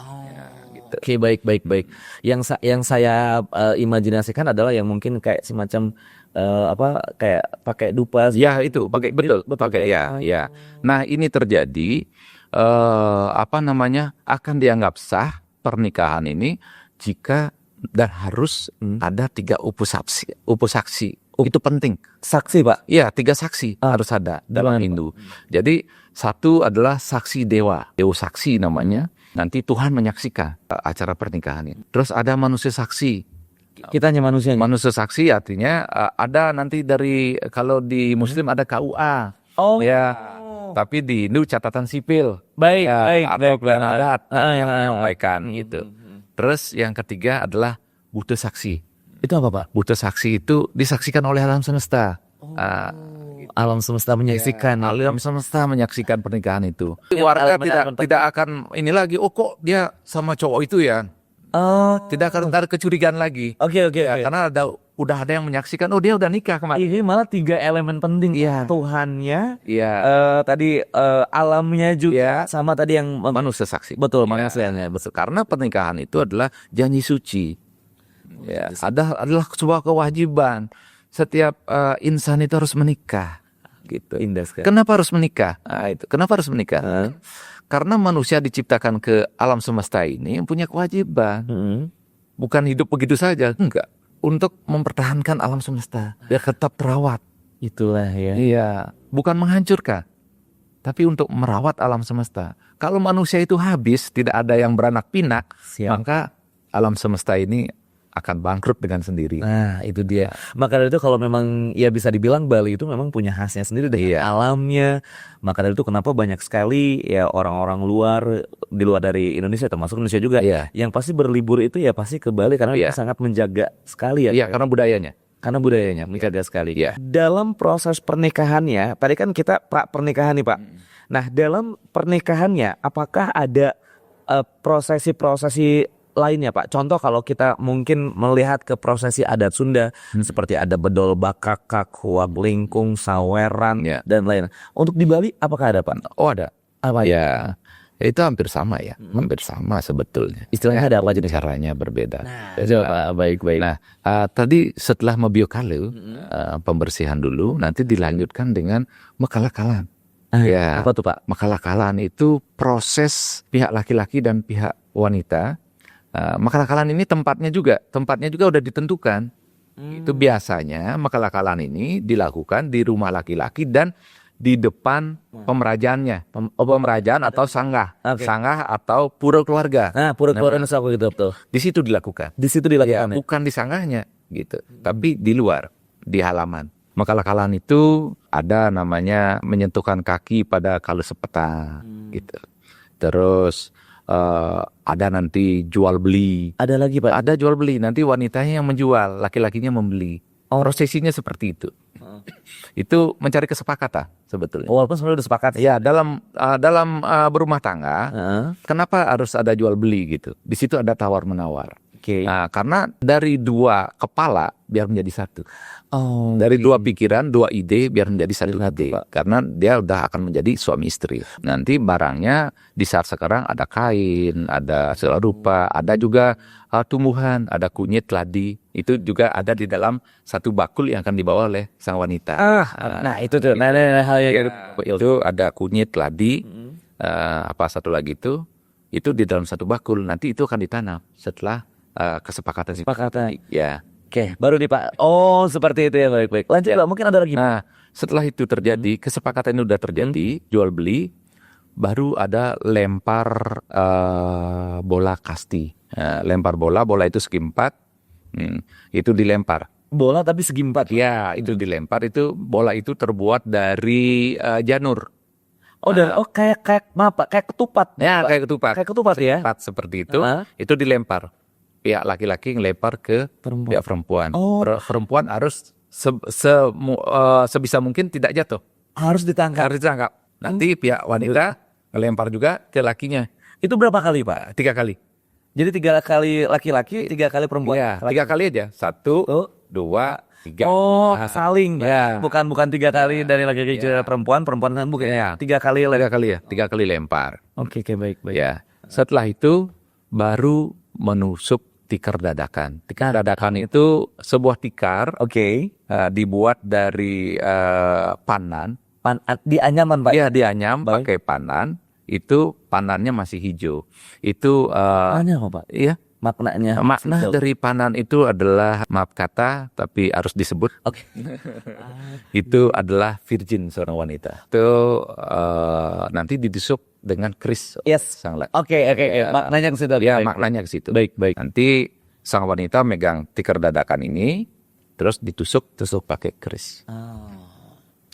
Gitu. Oke, baik. Yang saya imajinasikan adalah yang mungkin kayak semacam kayak pakai dupa. Ya, itu pakai betul pakai ya. Nah, ini terjadi akan dianggap sah pernikahan ini jika dan harus ada 3 upu saksi. Itu penting. Saksi Pak. Ya, 3 saksi harus ada dalam Hindu. Jadi 1 adalah saksi dewa saksi namanya. Nanti Tuhan menyaksikan acara pernikahan ini. Terus ada manusia saksi. Kita hanya manusia. Manusia saksi artinya ada nanti kalau di Muslim ada KUA. Oh ya. Tapi di Hindu catatan sipil. Baik. Adat yang menyampaikan gitu. Terus yang ketiga adalah buta saksi. Itu apa Pak? Buta saksi itu disaksikan oleh alam semesta. Alam semesta menyaksikan. Alam semesta menyaksikan pernikahan itu. Warga tidak akan ini lagi. Oh, kok dia sama cowok itu ya? Tidak akan ada kecurigaan lagi. Oke. Karena udah ada yang menyaksikan. Oh, dia udah nikah kemarin. Ini malah 3 elemen penting. Iya. Tuhannya. Iya. Tadi alamnya juga. Sama tadi yang manusia saksi. Betul, manusianya. Betul. Karena pernikahan itu adalah janji suci. Ya, adalah sebuah kewajiban. Setiap insan itu harus menikah. Gitu. Indah sekali. Kenapa harus menikah? Kenapa harus menikah? Karena manusia diciptakan ke alam semesta ini punya kewajiban. Bukan hidup begitu saja, enggak. Untuk mempertahankan alam semesta biar tetap terawat. Itulah ya. Iya, bukan menghancurkan, tapi untuk merawat alam semesta. Kalau manusia itu habis, tidak ada yang beranak pinak, maka alam semesta ini akan bangkrut dengan sendiri. Nah, itu dia. Maka dari itu kalau memang ya bisa dibilang Bali itu memang punya khasnya sendiri dengan alamnya. Maka dari itu kenapa banyak sekali ya orang-orang di luar dari Indonesia, termasuk Indonesia juga, yang pasti berlibur itu ya pasti ke Bali karena itu sangat menjaga sekali ya. Iya, karena budayanya menjaga sekali. Iya. Dalam proses pernikahannya, tadi kan kita pernikahan nih Pak. Nah, dalam pernikahannya apakah ada prosesi-prosesi lainnya Pak? Contoh kalau kita mungkin melihat ke prosesi adat Sunda seperti ada bedol bakakak, huak lingkung, saweran Ya. dan lain. Untuk di Bali apakah ada Pak? Oh ada. Apa Ya, itu hampir sama ya, hampir sama sebetulnya. Istilahnya ada apa jenis? Caranya berbeda. Coba baik-baik. Nah, tadi setelah Mebiokalu, pembersihan dulu, nanti dilanjutkan dengan Mekalakalan. Ya, Apa tuh Pak? Mekalakalan itu proses pihak laki-laki dan pihak wanita. Mekalakalan ini tempatnya juga udah ditentukan. Itu biasanya Mekalakalan ini dilakukan di rumah laki-laki dan di depan pemerajaannya, pemerajaan atau sanggah, Oke. sanggah atau pura keluarga. Nah, pura-pura Nusa gitu betul. Di situ dilakukan. Di situ Ya, dilakukan ya. bukan di sanggahnya gitu, tapi di luar, di halaman. Mekalakalan itu ada namanya menyentuhkan kaki pada kalu sepeta gitu. Terus ada nanti jual beli. Ada lagi Pak. Ada jual beli, nanti wanitanya yang menjual, laki-lakinya membeli. Prosesinya seperti itu. Itu mencari kesepakatan sebetulnya. Walaupun sebenarnya udah sepakat. Ya, dalam berumah tangga, Heeh. kenapa harus ada jual beli gitu? Di situ ada tawar menawar. Oke. Nah, karena dari dua kepala biar menjadi satu. Oh, Dari dua pikiran, dua ide biar menjadi satu ide. Pak. Karena dia udah akan menjadi suami istri. Nanti barangnya di saat sekarang ada kain, ada segala rupa, ada juga tumbuhan, ada kunyit, ladi. Itu juga ada di dalam satu bakul yang akan dibawa oleh sang wanita. nah itu tuh. Nah, hal yang Itu ada kunyit, ladi, apa satu lagi itu di dalam satu bakul. Nanti itu akan ditanam setelah kesepakatan. kesepakatan. Ya. Oke, baru nih Pak. Oh, seperti itu ya, baik-baik. Lanjut Pak, mungkin ada lagi. Nah, setelah itu terjadi, kesepakatan itu udah terjadi, jual beli, baru ada lempar bola kasti. Lempar bola itu segi 4, itu dilempar. Bola tapi segi 4. Ya, itu dilempar, itu bola itu terbuat dari janur. Kayak maaf Pak, kayak ketupat. Ya, Pak. kayak ketupat. Kayak ketupat ya. Ketupat seperti itu, Ah. itu dilempar. Pihak laki-laki ngelempar ke Perempuan. pihak perempuan. Oh. Perempuan harus sebisa mungkin tidak jatuh. Harus ditangkap. Harus ditangkap. Nanti pihak wanita ngelempar juga ke lakinya. Itu berapa kali Pak? 3 kali. Jadi 3 kali laki-laki, 3 kali perempuan. Ya, 3 kali aja. 1, Oh. 2, 3. Oh, saling. Ya. Bukan 3 kali dari laki-laki ke perempuan kan bukan. Ya. 3 kali. 3 kali ya. 3 kali lempar. Oke, baik. Ya. Setelah itu baru menusuk tikar dadakan. Tikar dadakan itu sebuah tikar Oke. dibuat dari panan. Di anyaman Pak. Iya, dianyam Baik. pakai panan. Itu panannya masih hijau. Itu Maknanya apa Pak? iya, Maknanya. makna dari panan itu adalah, maaf kata tapi harus disebut. Oke. Itu adalah virgin seorang wanita. Itu nanti ditusuk dengan keris Yes. sang laki. Oke. Maknanya ke situ. Ya, Baik. maknanya ke situ. Baik. Nanti sang wanita megang tikar dadakan ini, terus tusuk pakai keris.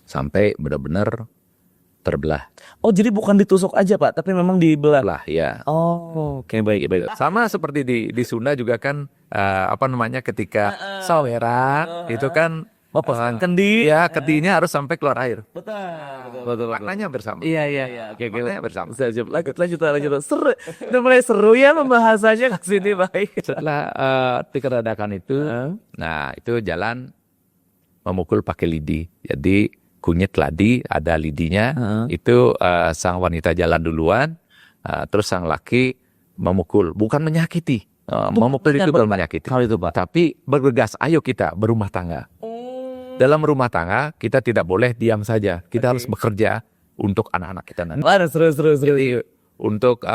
Sampai benar-benar terbelah. Oh, jadi bukan ditusuk aja Pak, tapi memang dibelah. Lah, ya. Oh, oke baik. Sama seperti di Sunda juga kan, ketika saweran, itu kan Kendi. ya ketinya harus sampai keluar air. Betul. Maknanya bersama. Iya. Oke. Maknanya bersama. Lanjut. Seru. Udah mulai seru ya pembahasannya ke sini, baik. Setelah tikar dadakan itu, nah itu jalan memukul pakai lidi. Jadi kunyit ladi ada lidinya, itu sang wanita jalan duluan, terus sang laki memukul, bukan menyakiti. Memukul itu bukan menyakiti. Kalau itu Pak. Tapi bergegas, ayo kita berumah tangga. Dalam rumah tangga kita tidak boleh diam saja. Kita harus bekerja untuk anak-anak kita nanti. Wah, seru. Jadi untuk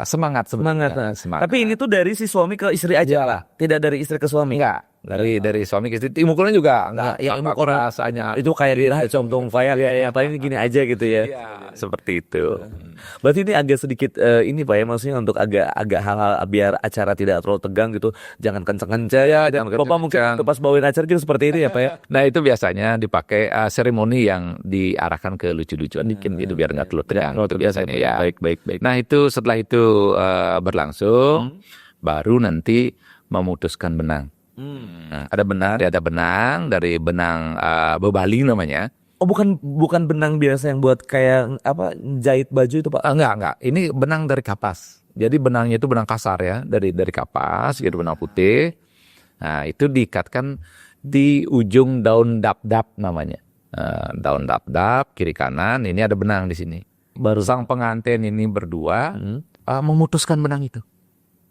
semangat. Semangat. Tapi ini tuh dari si suami ke istri aja lah, tidak dari istri ke suami. Enggak, dari suami ke istri. Mukulnya juga enggak. Ya, Apa mukul rasanya. itu kayak di contoh kayak paling gini aja gitu ya. Iya, seperti itu. Berarti ini agak sedikit ini Pak ya, maksudnya untuk agak hal-hal biar acara tidak terlalu tegang gitu. Jangan kenceng-kenceng. Ya, jangan Bapak mungkin kenceng-kenceng. pas bawain acara juga seperti itu ya Pak ya. Nah, itu biasanya dipakai seremoni yang diarahkan ke lucu-lucuan dikit gitu biar enggak terlalu tegang. Itu biasanya ya. Baik. Nah, itu setelah itu berlangsung, baru nanti memutuskan benang. Nah, ada benang dari benang bebaling namanya. Oh, bukan benang biasa yang buat kayak apa jahit baju itu Pak. Enggak. Ini benang dari kapas. Jadi benangnya itu benang kasar ya, dari kapas gitu, benang putih. Nah, itu diikatkan di ujung daun dap-dap namanya. Daun dap-dap kiri kanan, ini ada benang di sini. Baru Sang pengantin ini berdua memutuskan benang itu.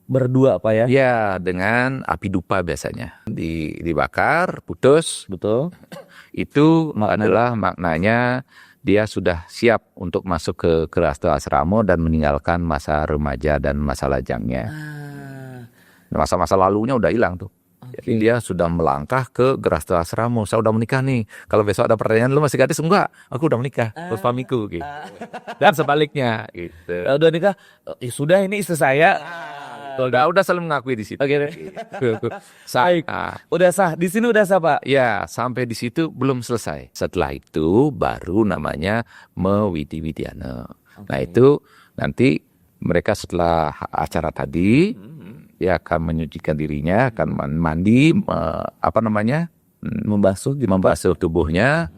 berdua Pak ya? Ya, dengan api dupa biasanya. Dibakar, putus. Betul. Itu adalah maknanya dia sudah siap untuk masuk ke Grahasta Asrama dan meninggalkan masa remaja dan masa lajangnya. Masa-masa lalunya udah hilang tuh. Jadi dia sudah melangkah ke Grahasta Asrama. Saya udah menikah nih. Kalau besok ada pertanyaan, lu masih gadis? Enggak, aku udah menikah. Suamiku gitu. Dan sebaliknya gitu. Udah nikah, sudah ini istri saya. Udah saling mengakui di situ. Oke. Baik. Udah sah. Di sini udah sah Pak. Ya, sampai di situ belum selesai. Setelah itu baru namanya mewidi-widiana. Nah, itu nanti mereka setelah acara tadi dia akan menyucikan dirinya, akan mandi, membasuh tubuhnya.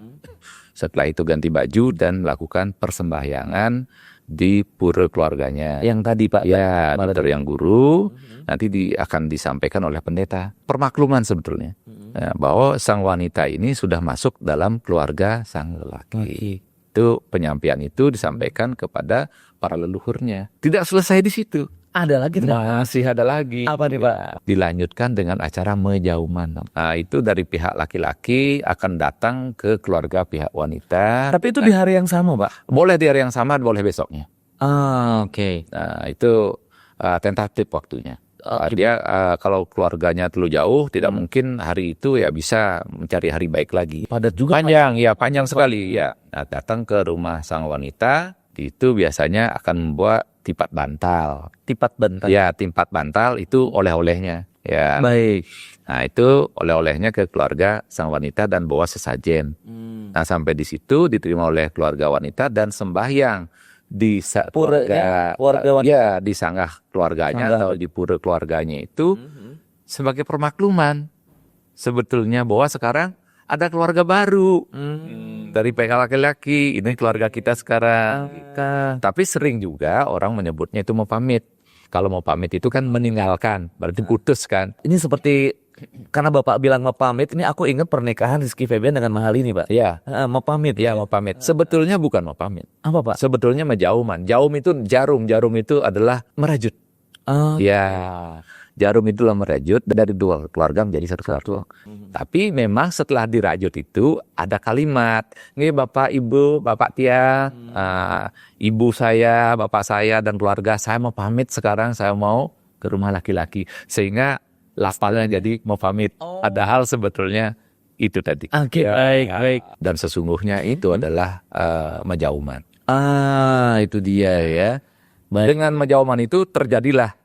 Setelah itu ganti baju dan melakukan persembahyangan di pura keluarganya. Yang tadi Pak. Ya, dari yang guru nanti akan disampaikan oleh pendeta. Permakluman sebetulnya bahwa sang wanita ini sudah masuk dalam keluarga sang lelaki. Itu penyampaian itu disampaikan kepada para leluhurnya. Tidak selesai di situ. Ada lagi tidak? Masih ada lagi. Apa nih Pak? Dilanjutkan dengan acara menjauman. Nah, itu dari pihak laki-laki akan datang ke keluarga pihak wanita. Tapi itu di hari yang sama Pak? Boleh di hari yang sama, boleh besoknya. Oke. Nah, itu tentatif waktunya. Dia kalau keluarganya terlalu jauh, tidak mungkin hari itu ya bisa mencari hari baik lagi. Padat juga Panjang, ya panjang sekali. Ya, nah, datang ke rumah sang wanita, itu biasanya akan membawa tipat bantal. Tipat bantal. Ya, tipat bantal itu oleh-olehnya. Ya. Baik. Nah, itu oleh-olehnya ke keluarga sang wanita dan bawa sesajen. Nah, sampai di situ diterima oleh keluarga wanita dan sembahyang di keluarga wanita. Ya, di sanggah keluarganya atau di pura keluarganya itu sebagai permakluman sebetulnya bahwa sekarang ada keluarga baru dari pihak laki-laki. Ini keluarga kita sekarang. Tapi sering juga orang menyebutnya itu mau pamit. Kalau mau pamit itu kan meninggalkan, berarti putus kan. Ini seperti karena Bapak bilang mau pamit, ini aku ingat pernikahan Rizky Febian dengan Mahalini Pak. Ya, Mau pamit. ya mau pamit. Sebetulnya bukan mau pamit. Apa Pak? Sebetulnya menjauman. Jaum itu jarum itu adalah merajut. Ya, jarum itulah merajut dari dua keluarga menjadi satu keluarga. Tapi memang setelah dirajut itu ada kalimat, nih Bapak Ibu, Bapak Tia, Ibu saya, Bapak saya dan keluarga saya mau pamit sekarang, saya mau ke rumah laki-laki. Sehingga lafalnya jadi mau pamit. Padahal sebetulnya itu tadi. Oke, baik. Dan sesungguhnya itu adalah menjauman. Itu dia ya. Baik. Dengan menjauman itu terjadilah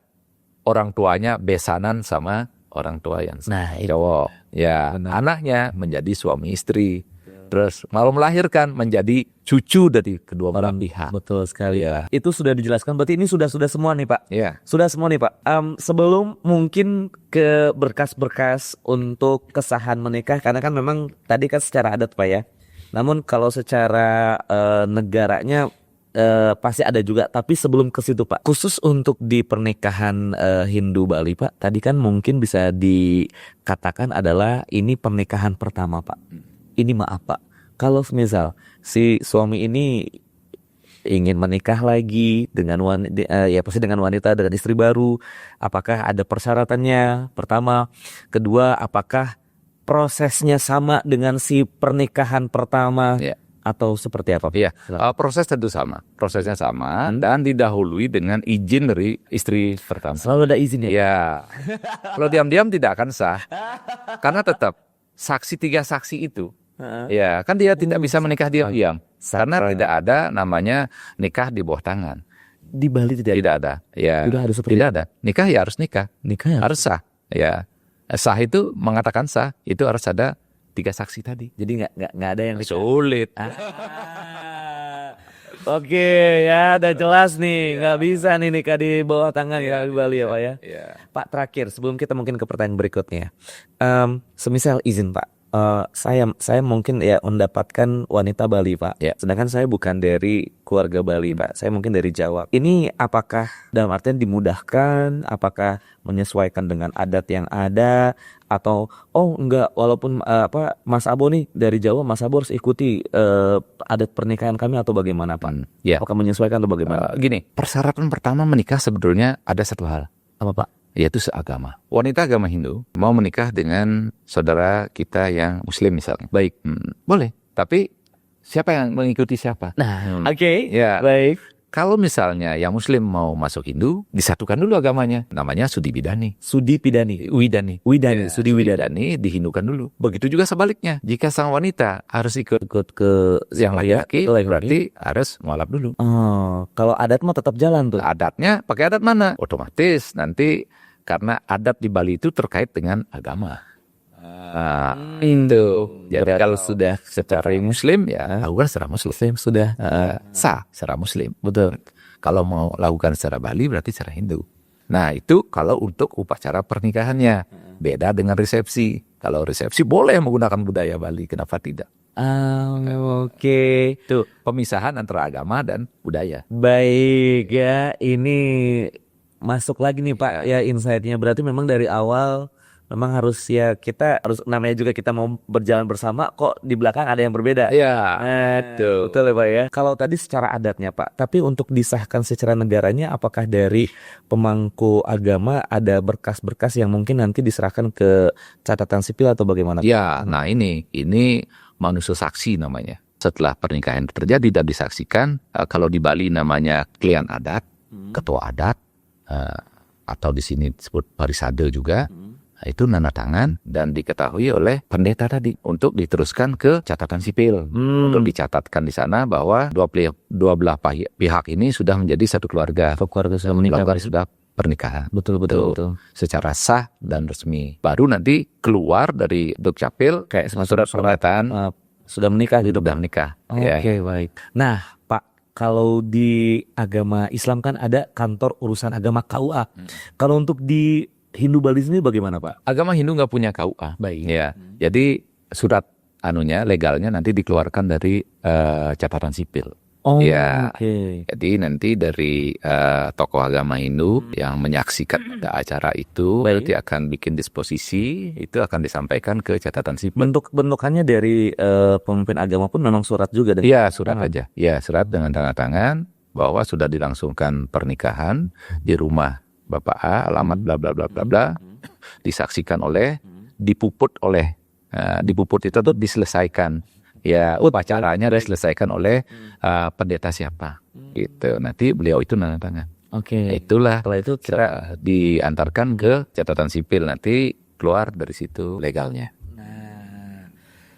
orang tuanya besanan sama orang tua yang cowok. Ya, anaknya menjadi suami istri. Terus malu melahirkan menjadi cucu dari kedua belah pihak. Betul sekali. Ya. Itu sudah dijelaskan. Berarti ini sudah semua nih Pak. Ya. Sudah semua nih Pak. Sebelum mungkin ke berkas-berkas untuk kesahan menikah, karena kan memang tadi kan secara adat Pak ya. Namun kalau secara negaranya pasti ada juga. Tapi sebelum ke situ Pak, khusus untuk di pernikahan Hindu Bali Pak, tadi kan mungkin bisa dikatakan adalah ini pernikahan pertama Pak. Ini maaf Pak, kalau misal si suami ini ingin menikah lagi dengan wanita, ya pasti dengan wanita, dengan istri baru, apakah ada persyaratannya? Pertama, kedua, apakah prosesnya sama dengan si pernikahan pertama? Ya. Atau seperti apa? Iya, proses tentu sama, prosesnya sama dan didahului dengan izin dari istri pertama. Selalu ada izin ya? Ya, kalau diam-diam tidak akan sah, karena tetap tiga saksi itu, ya kan dia tidak bisa menikah diam-diam, karena tidak ada namanya nikah di bawah tangan. Di Bali tidak ada. Ya, sudah ada seperti tidak ada. Nikah ya harus nikah, ya harus sah. Ya, sah itu mengatakan sah, itu harus ada 3 saksi tadi. Jadi nggak ada yang sulit. Oke ya, udah jelas nih, nggak bisa nih nikah di bawah tangan ya di Bali ya Pak ya. Yeah. Pak terakhir sebelum kita mungkin ke pertanyaan berikutnya, semisal izin Pak, saya mungkin ya mendapatkan wanita Bali, Pak. Ya. Sedangkan saya bukan dari keluarga Bali, Pak. Saya mungkin dari Jawa. Ini apakah dalam artian dimudahkan? Apakah menyesuaikan dengan adat yang ada? Atau enggak, walaupun Mas Abo nih dari Jawa, Mas Abo harus ikuti adat pernikahan kami atau bagaimana, Pak? Ya. Apakah menyesuaikan atau bagaimana? Gini, persyaratan pertama menikah sebetulnya ada satu hal, Apa, Pak? yaitu seagama. Wanita agama Hindu mau menikah dengan saudara kita yang Muslim misalnya. Baik. Boleh, tapi siapa yang mengikuti siapa? Nah, oke. Ya. Baik. Kalau misalnya yang Muslim mau masuk Hindu, disatukan dulu agamanya. Namanya Sudi Bidani. Sudi Pidani. Widani. Widani, Ya, Sudi Widani. dihindukan dulu. Begitu juga sebaliknya. Jika sang wanita harus ikut Ikut ke yang laki-laki, ke laki-laki. berarti harus mualaf dulu. Kalau adat mah tetap jalan tuh. Adatnya pakai adat mana? Otomatis nanti karena adat di Bali itu terkait dengan agama. Itu. Jadi kalau sudah secara Muslim ya lakukan secara Muslim. Sudah. Sah secara Muslim. Betul. Kalau mau lakukan secara Bali berarti secara Hindu. Nah itu kalau untuk upacara pernikahannya. Beda dengan resepsi. Kalau resepsi boleh menggunakan budaya Bali. Kenapa tidak? Oke. Itu pemisahan antara agama dan budaya. Baik ya, ini masuk lagi nih Pak ya insight-nya. Berarti memang dari awal memang harus ya kita harus, namanya juga kita mau berjalan bersama, kok di belakang ada yang berbeda. Ya, Betul ya Pak ya. Kalau tadi secara adatnya Pak, tapi untuk disahkan secara negaranya, apakah dari pemangku agama ada berkas-berkas yang mungkin nanti diserahkan ke catatan sipil atau bagaimana? Ya, nah ini manusia saksi namanya. Setelah pernikahan terjadi dan disaksikan, kalau di Bali namanya klien adat, ketua adat, atau di sini disebut parisade juga. Nah, itu nana tangan dan diketahui oleh pendeta tadi untuk diteruskan ke catatan sipil. Untuk dicatatkan di sana bahwa dua belah pihak ini sudah menjadi satu keluarga. Keluarga sudah menikah. Sudah pernikahan. Betul. Secara sah dan resmi. Baru nanti keluar dari Dukcapil Kayak surat pernyataan sudah menikah gitu. sudah menikah. Oke, baik. Nah, Pak, kalau di agama Islam kan ada kantor urusan agama KUA. Kalau untuk di Hindu Bali sendiri bagaimana, Pak? Agama Hindu nggak punya KUA. Baik. Ya, jadi surat legalnya nanti dikeluarkan dari catatan sipil. Oh, Ya. oke. Jadi nanti dari tokoh agama Hindu yang menyaksikan pada acara itu Baik. nanti akan bikin disposisi, itu akan disampaikan ke catatan sipil. Bentukannya dari pemimpin agama pun memang surat juga. Iya, surat aja. Ya, surat dengan tanda tangan bahwa sudah dilangsungkan pernikahan di rumah Bapak A, alamat bla bla bla bla bla, disaksikan oleh, dipuput itu tuh diselesaikan. Ya, upacaranya diselesaikan oleh pendeta siapa. Gitu. Nanti beliau itu nanda tangan. Oke. Itulah Setelah itu kita diantarkan ke catatan sipil, nanti keluar dari situ legalnya.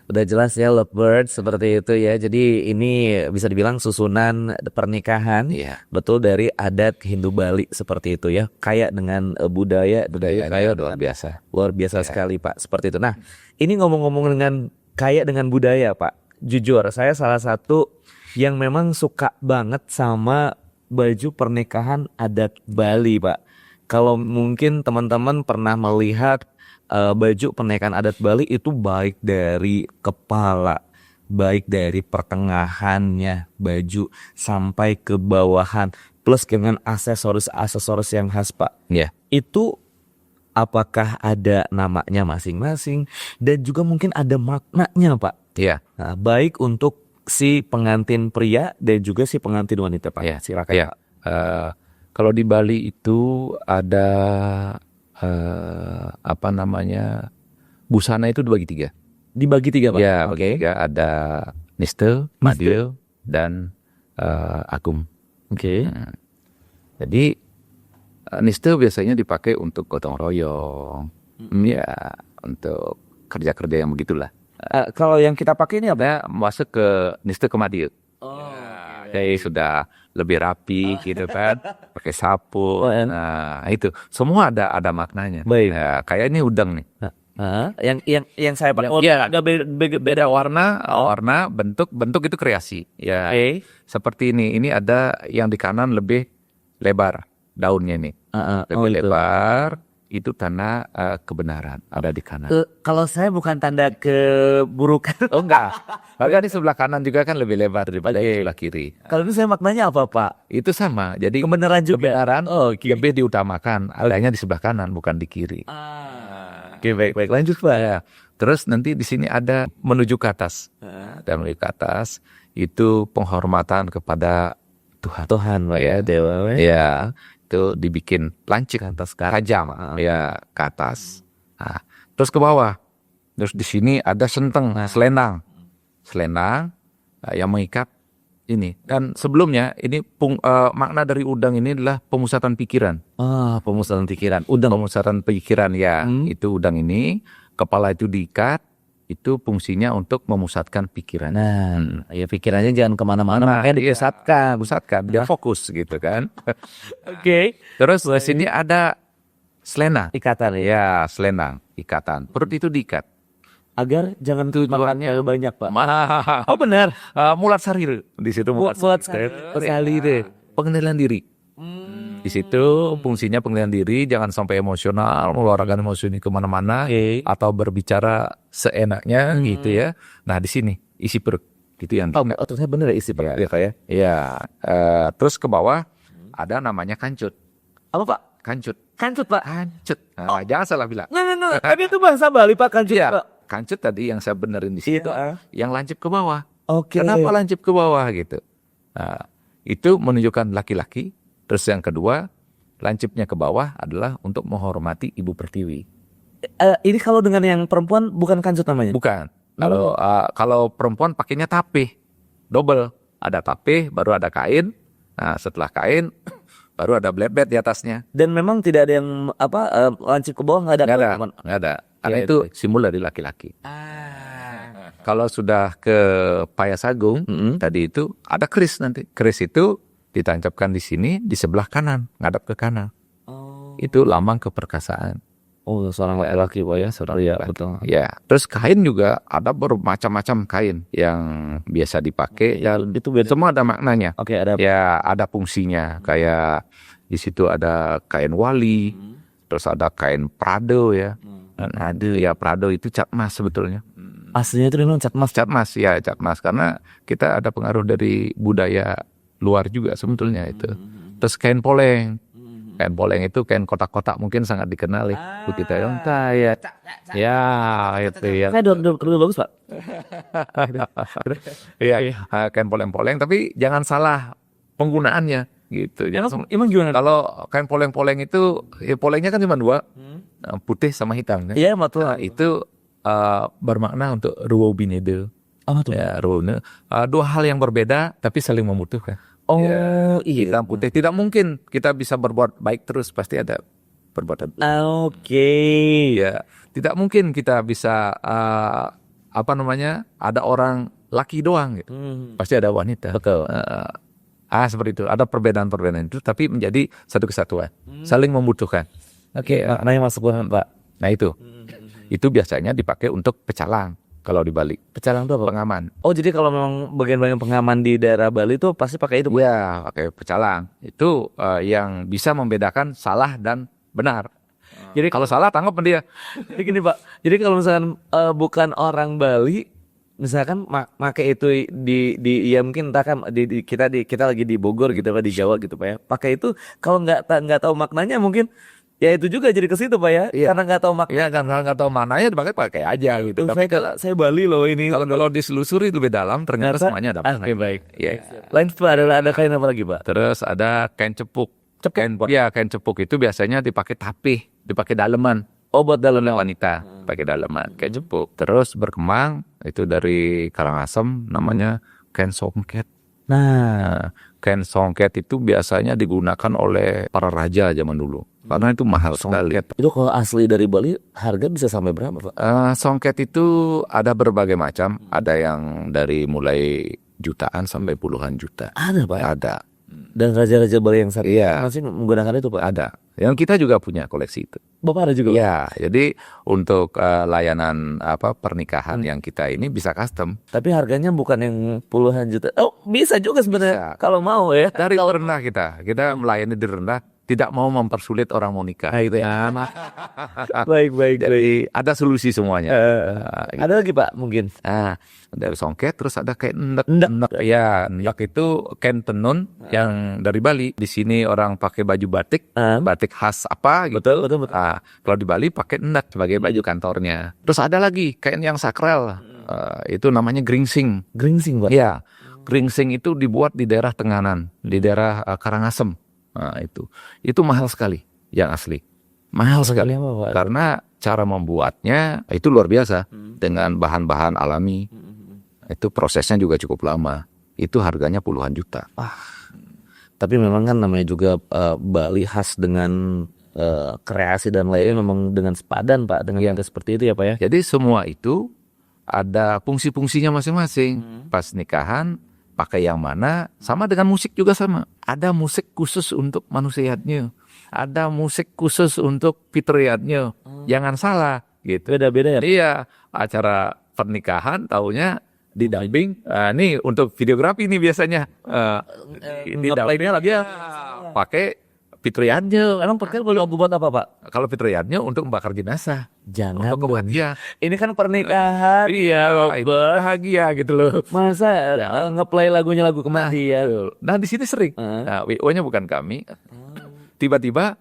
udah jelas ya lovebird seperti itu ya. Jadi ini bisa dibilang susunan pernikahan Iya. betul dari adat Hindu Bali seperti itu ya. Kaya dengan budaya Budaya luar biasa. luar biasa sekali Pak seperti itu. Nah, ini ngomong-ngomong dengan kaya dengan budaya Pak. Jujur saya salah satu yang memang suka banget sama baju pernikahan adat Bali Pak. Kalau mungkin teman-teman pernah melihat baju pernikahan adat Bali itu baik dari kepala, baik dari pertengahannya baju sampai ke bawahan, plus dengan aksesoris yang khas Pak. Ya. Itu apakah ada namanya masing-masing dan juga mungkin ada maknanya Pak. Iya. Nah, baik untuk si pengantin pria dan juga si pengantin wanita Pak. Ya. Silakan Ya. Pak. Kalau di Bali itu ada busana itu dibagi tiga. Dibagi tiga Pak. Ya, Oke. tiga, ada niste, madil, dan akum. Oke. Jadi niste biasanya dipakai untuk gotong royong, ya untuk kerja-kerja yang begitulah. Kalau yang kita pakai ini apa? Ada masuk ke niste ke madil. Jadi sudah lebih rapi gitu kan, pakai sapu. Oh, Nah itu semua ada maknanya. Baik. Ya, kayak ini udang nih. Yang saya pakai. Iya. Nggak Beda warna, bentuk itu kreasi. Ya, Oke. seperti ini. Ini ada yang di kanan lebih lebar daunnya ini. Oh, Lebih itu. lebar. itu tanda kebenaran ada di kanan. Kalau saya bukan tanda keburukan. Oh enggak, bahkan di sebelah kanan juga kan lebih lebar daripada Oke. sebelah kiri. Kalau ini saya maknanya apa Pak? Itu sama, jadi Kebenaran juga. kebenaran Oh, oke. lebih diutamakan, adanya di sebelah kanan bukan di kiri. Oke, baik lanjut Pak. Ya. Terus nanti di sini ada menuju ke atas. Dan menuju ke atas itu penghormatan kepada Tuhan. Tuhan Pak ya, dewa. Ya, itu dibikin lancip atas tajam, ya ke atas. Nah, terus ke bawah. Terus di sini ada senteng, selendang yang mengikat ini. Dan sebelumnya ini makna dari udang ini adalah pemusatan pikiran. Pemusatan pikiran. Udang. Pemusatan pikiran ya, itu udang ini, kepala itu diikat, itu fungsinya untuk memusatkan pikiran. Nah, ya pikirannya jangan kemana-mana, makanya Pusatkan, dia fokus gitu kan. Oke. Terus di sini ada selendang. Ikatan ya. Ya, selendang, ikatan. Perut itu diikat. Agar jangan makannya banyak Pak. Oh benar. Mulat sarir. Di situ Buat salire. pengendalian diri. Di situ fungsinya pengendalian diri, jangan sampai emosional, mengeluarkan emosi ini kemana-mana, atau berbicara seenaknya gitu ya. Nah di sini isi perut, gitu yang. Ternyata benar ya isi perut ya Pak ya. Ya, terus ke bawah ada namanya kancut. Apa Pak? Kancut. Kancut Pak. Kancut. Nah, jangan salah bilang. Nggak. Tapi itu bahasa Bali Pak, kancut Ya, Pak. kancut tadi yang saya benerin di sini. Itu Yang lancip ke bawah. Oke. Kenapa lancip ke bawah gitu? Nah, itu menunjukkan laki-laki. Terus yang kedua, lancipnya ke bawah adalah untuk menghormati ibu pertiwi. Ini kalau dengan yang perempuan bukan kancut namanya? Bukan. Kalau perempuan pakainya tapih, double. Ada tapih, baru ada kain. Nah, setelah kain, baru ada blebet di atasnya. Dan memang tidak ada yang lancip ke bawah, nggak ada. Nggak ada. Karena itu simbol dari laki-laki. Kalau sudah ke Payas Agung, tadi itu ada keris nanti. Keris itu ditancapkan di sini, di sebelah kanan, ngadap ke kanan. Itu lambang keperkasaan. Oh, seorang laki-laki Pak ya, seorang ya, betul. Ya, terus kain juga ada bermacam-macam kain yang biasa dipakai. Ya, itu beda. Semua ada maknanya. Oke, ada. Ya, ada fungsinya. Kayak di situ ada kain wali, terus ada kain prado ya. Dan ada ya prado itu cat emas sebetulnya. Aslinya itu memang cat emas. Cat emas ya, cat emas karena kita ada pengaruh dari budaya luar juga sebetulnya itu. Terus kain poleng. Kain poleng itu kain kotak-kotak mungkin sangat dikenal ya. Kita yang kaya. Ya, itu ya. Saya dua bagus Pak. Iya, kain poleng-poleng tapi jangan salah penggunaannya gitu. Emang gimana? Kalau kain poleng-poleng itu ya polengnya kan cuma dua. Putih sama hitam kan. Iya, betul. Itu bermakna untuk ruwo binede. Apa tuh? Ya, ruwo. Dua hal yang berbeda tapi saling membutuhkan. Oh, Ya, iya. hitam putih tidak mungkin kita bisa berbuat baik terus, pasti ada perbuatan. Oke. Ya, tidak mungkin kita bisa ada orang laki doang gitu. Pasti ada wanita. Betul. Seperti itu. Ada perbedaan-perbedaan itu tapi menjadi satu kesatuan. Saling membutuhkan. Oke, maknanya masuk Pak. Nah, itu. Itu biasanya dipakai untuk pecalang. Kalau di Bali, Pecalang itu apa? pengaman. Oh, jadi kalau memang bagian-bagian pengaman di daerah Bali itu pasti pakai itu. Ya, pakai pecalang. Itu yang bisa membedakan salah dan benar. Jadi kalau salah tangkap dia. Jadi gini Pak, jadi kalau misalkan bukan orang Bali, misalkan pakai itu ya mungkin entah kan kita lagi di Bogor gitu Pak, di Jawa gitu Pak ya. Pakai itu kalau nggak tahu maknanya mungkin ya itu juga jadi ke situ Pak ya. Iya. Karena nggak tahu maknanya. Ya, karena nggak tahu mananya pakai aja gitu. Tapi Saya Bali loh ini. kalau diselusuri lebih dalam ternyata semuanya ada. Oke, baik. Ya. Lain Pak, ada kain apa lagi Pak? Terus ada kain cepuk. Kain cepuk itu biasanya dipakai tapih, dipakai daleman. Oh, buat dalam Wanita pakai daleman, kain cepuk. Terus berkembang itu dari Karangasem namanya kain songket. Nah, kain songket itu biasanya digunakan oleh para raja zaman dulu. Karena itu mahal sekali. Itu kalau asli dari Bali harga bisa sampai berapa Pak? Songket itu ada berbagai macam. Ada yang dari mulai jutaan sampai puluhan juta. Ada Pak? Ada. Dan raja-raja Bali yang saat Iya. masih menggunakan itu Pak? Ada. Yang kita juga punya koleksi itu. Bapak ada juga Pak? Ya, jadi untuk layanan pernikahan yang kita ini bisa custom. Tapi harganya bukan yang puluhan juta. Oh, bisa juga sebenarnya kalau mau ya. Dari rendah kita melayani di rendah tidak mau mempersulit orang mau nikah. Nah, itu ya. Baik. Jadi ada solusi semuanya. Ada lagi Pak mungkin? Nah, dari songket terus ada kain endek. Endek. Ya, endek itu kain tenun yang dari Bali. Di sini orang pakai baju batik, batik khas apa gitu. Betul. Nah, kalau di Bali pakai endek sebagai baju kantornya. Terus ada lagi kain yang sakral. Itu namanya geringsing. Geringsing Pak. Iya, geringsing itu dibuat di daerah Tenganan, di daerah Karangasem. Nah, itu mahal sekali, yang asli. Mahal sekali. Apa, Pak? Karena cara membuatnya itu luar biasa dengan bahan-bahan alami. Itu prosesnya juga cukup lama. Itu harganya puluhan juta. Tapi memang kan namanya juga Bali khas dengan kreasi dan lainnya memang dengan sepadan Pak, dengan yang seperti itu ya Pak ya. Jadi semua itu ada fungsi-fungsinya masing-masing. Pas nikahan pakai yang mana, sama dengan musik juga sama. Ada musik khusus untuk manusiatnya, ada musik khusus untuk fitriatnya. Jangan salah gitu. Beda-beda ya. Iya, acara pernikahan taunya didubbing. Nih untuk videografi nih biasanya didubbingnya lagi pakai fitriatnya. Emang perkara boleh buat apa Pak? Kalau fitriatnya untuk membakar jenazah. Jangan Untuk kematian. Ini kan pernikahan. Iya, bahagia gitu loh. Masa ngeplay lagunya lagu kematian. Nah di sini sering. Nah, WO-nya bukan kami. Tiba-tiba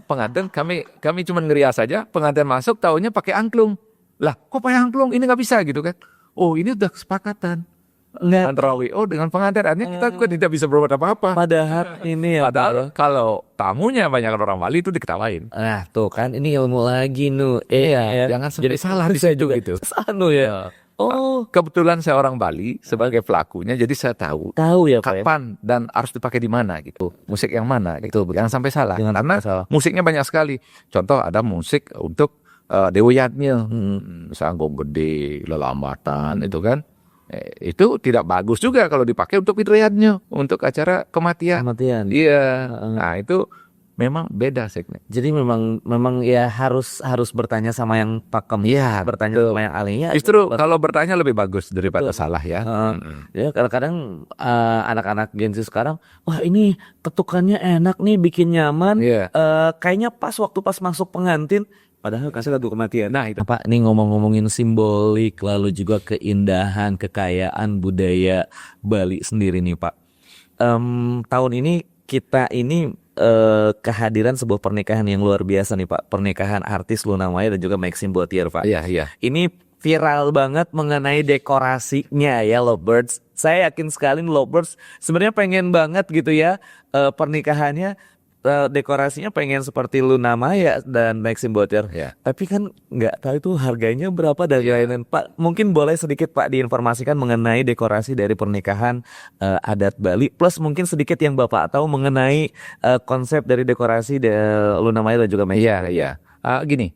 pengantin kami cuma ngerias saja. Pengantin masuk taunya pakai angklung. Lah, kok pakai angklung? Ini nggak bisa gitu kan? Oh, ini udah kesepakatan antara WO dengan pengantin. Artinya kita juga tidak bisa berbuat apa-apa. Padahal ini ya Padahal kalau tamunya banyak orang Bali itu diketawain. Nah tuh kan ini ilmu lagi nu. Jangan sampai salah di saya juga itu. Anu ya. Oh, Kebetulan saya orang Bali sebagai pelakunya, jadi saya tahu tahu ya Pak ya. kapan dan harus dipakai di mana gitu. Musik yang mana gitu. Jangan sampai salah. Jangan Karena sampai salah. musiknya banyak sekali. Contoh ada musik untuk Dewoyatnya. Misalnya Gong Gede, Lelambatan itu kan. Itu tidak bagus juga kalau dipakai untuk fitriatnya, untuk acara kematian. Kematian. Iya. Nah, itu memang beda segmen. Jadi memang ya harus bertanya sama yang pakem. Iya, Bertanya betul. sama yang ahlinya. Justru kalau bertanya lebih bagus daripada salah ya. Ya kadang-kadang anak-anak Gen Z sekarang, wah ini ketukannya enak nih, bikin nyaman. Iya. Kayaknya pas masuk pengantin, padahal kasih lagu kematian. Nah, itu. Pak, nih ngomongin simbolik, lalu juga keindahan, kekayaan budaya Bali sendiri nih Pak. Tahun ini kita ini kehadiran sebuah pernikahan yang luar biasa nih Pak. Pernikahan artis Luna Maya dan juga Maxim Botier Pak. Iya. Ini viral banget mengenai dekorasinya ya Lovebirds. Saya yakin sekali Lovebirds sebenarnya pengen banget gitu ya pernikahannya. Dekorasinya pengen seperti Luna Maya dan Maxim Botier. Ya. Tapi kan nggak tahu itu harganya berapa dan lain-lain. Pak, mungkin boleh sedikit Pak diinformasikan mengenai dekorasi dari pernikahan adat Bali. Plus mungkin sedikit yang Bapak tahu mengenai konsep dari dekorasi Luna Maya dan juga Maxim. Iya. Gini,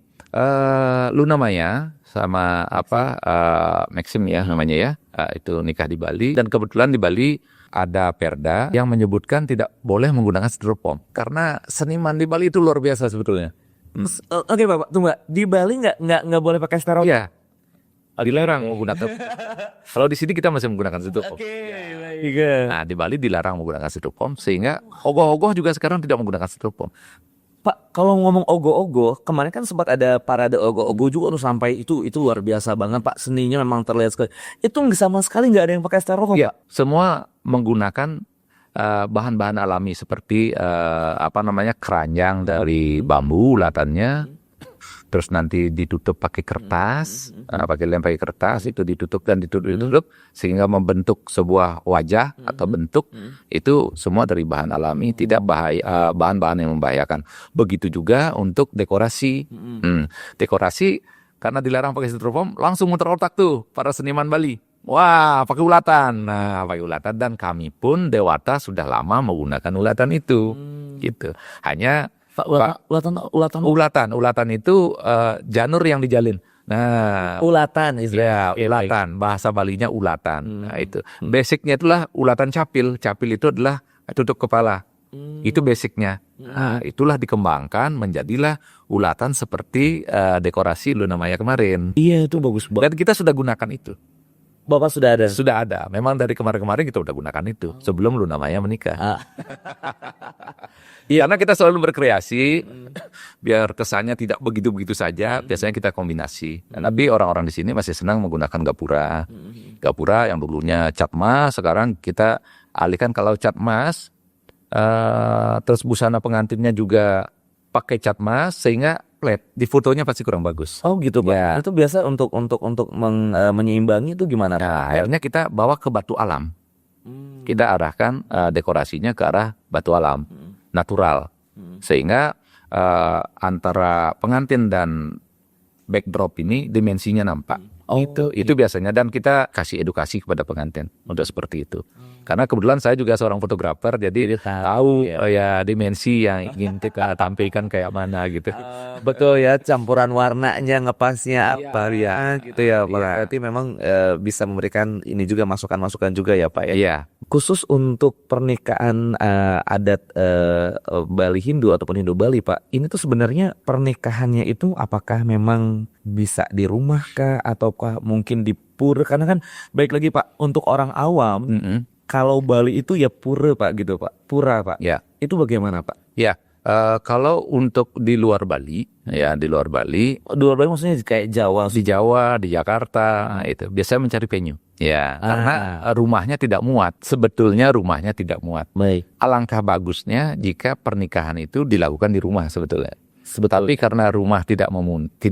Luna Maya sama Maxim ya namanya ya. Itu nikah di Bali dan kebetulan di Bali ada perda yang menyebutkan tidak boleh menggunakan styrofoam karena seniman di Bali itu luar biasa sebetulnya. Oke Bapak, tunggu. Di Bali nggak boleh pakai styrofoam. Iya. Dilarang menggunakan. Kalau di sini kita masih menggunakan styrofoam. Baik. Nah, di Bali dilarang menggunakan styrofoam sehingga ogoh-ogoh juga sekarang tidak menggunakan styrofoam. Pak, kalau ngomong ogo-ogo, kemarin kan sempat ada parade ogo-ogo juga tuh sampai itu luar biasa banget Pak, seninya memang terlihat sekali. Itu sama sekali nggak ada yang pakai styrofoam. Iya, semua menggunakan bahan-bahan alami seperti keranjang dari bambu ulatannya. Terus nanti ditutup pakai kertas, pakai lem pakai kertas itu ditutup sehingga membentuk sebuah wajah atau bentuk. Itu semua dari bahan alami, tidak bahan-bahan yang membahayakan. Begitu juga untuk dekorasi. Dekorasi karena dilarang pakai styrofoam, langsung muter otak tuh para seniman Bali. Wah, pakai ulatan. Nah, pakai ulatan dan kami pun Dewata sudah lama menggunakan ulatan itu. Gitu. Hanya Pak, ulatan itu janur yang dijalin. Nah, ulatan ya, ulatan. Bahasa Balinya ulatan. Nah, itu. Basicnya itulah ulatan capil. Capil itu adalah tutup kepala. Itu basicnya. Nah, itulah dikembangkan menjadilah ulatan seperti dekorasi Luna Maya kemarin. Iya, itu bagus banget. Dan kita sudah gunakan itu. Bapak sudah ada. Sudah ada. Memang dari kemarin-kemarin kita udah gunakan itu sebelum Luna Maya menikah. Ah. Iya, karena kita selalu berkreasi biar kesannya tidak begitu-begitu saja. Biasanya kita kombinasi. Tapi orang-orang di sini masih senang menggunakan gapura. Gapura yang dulunya cat emas, sekarang kita alihkan kalau cat emas. Terus busana pengantinnya juga pakai cat emas sehingga flat. Di fotonya pasti kurang bagus. Oh gitu Pak. Ya. Itu biasa untuk menyeimbangi itu gimana Pak? Nah, akhirnya kita bawa ke batu alam. Kita arahkan dekorasinya ke arah batu alam, natural. Sehingga antara pengantin dan backdrop ini dimensinya nampak. Itu biasanya, dan kita kasih edukasi kepada pengantin untuk seperti itu. Karena kebetulan saya juga seorang fotografer, jadi tahu ya dimensi yang ingin kita tampilkan kayak mana gitu. Betul ya, campuran warnanya ngepasnya apa ya gitu ya Pak. Berarti memang bisa memberikan ini juga masukan-masukan juga ya Pak ya. Iya. Khusus untuk pernikahan adat Bali Hindu ataupun Hindu Bali Pak, ini tuh sebenarnya pernikahannya itu apakah memang bisa di rumah kah ataukah mungkin di pura? Karena kan baik lagi Pak, untuk orang awam kalau Bali itu ya pura Pak gitu Pak, pura Pak. Ya. Itu bagaimana Pak? Ya, kalau untuk di luar Bali, ya di luar Bali, Di luar Bali maksudnya kayak Jawa. di Jawa, di Jakarta, itu biasanya mencari venue. Ya, karena rumahnya tidak muat. Sebetulnya rumahnya tidak muat. Baik. Alangkah bagusnya jika pernikahan itu dilakukan di rumah sebetulnya. Tapi karena rumah tidak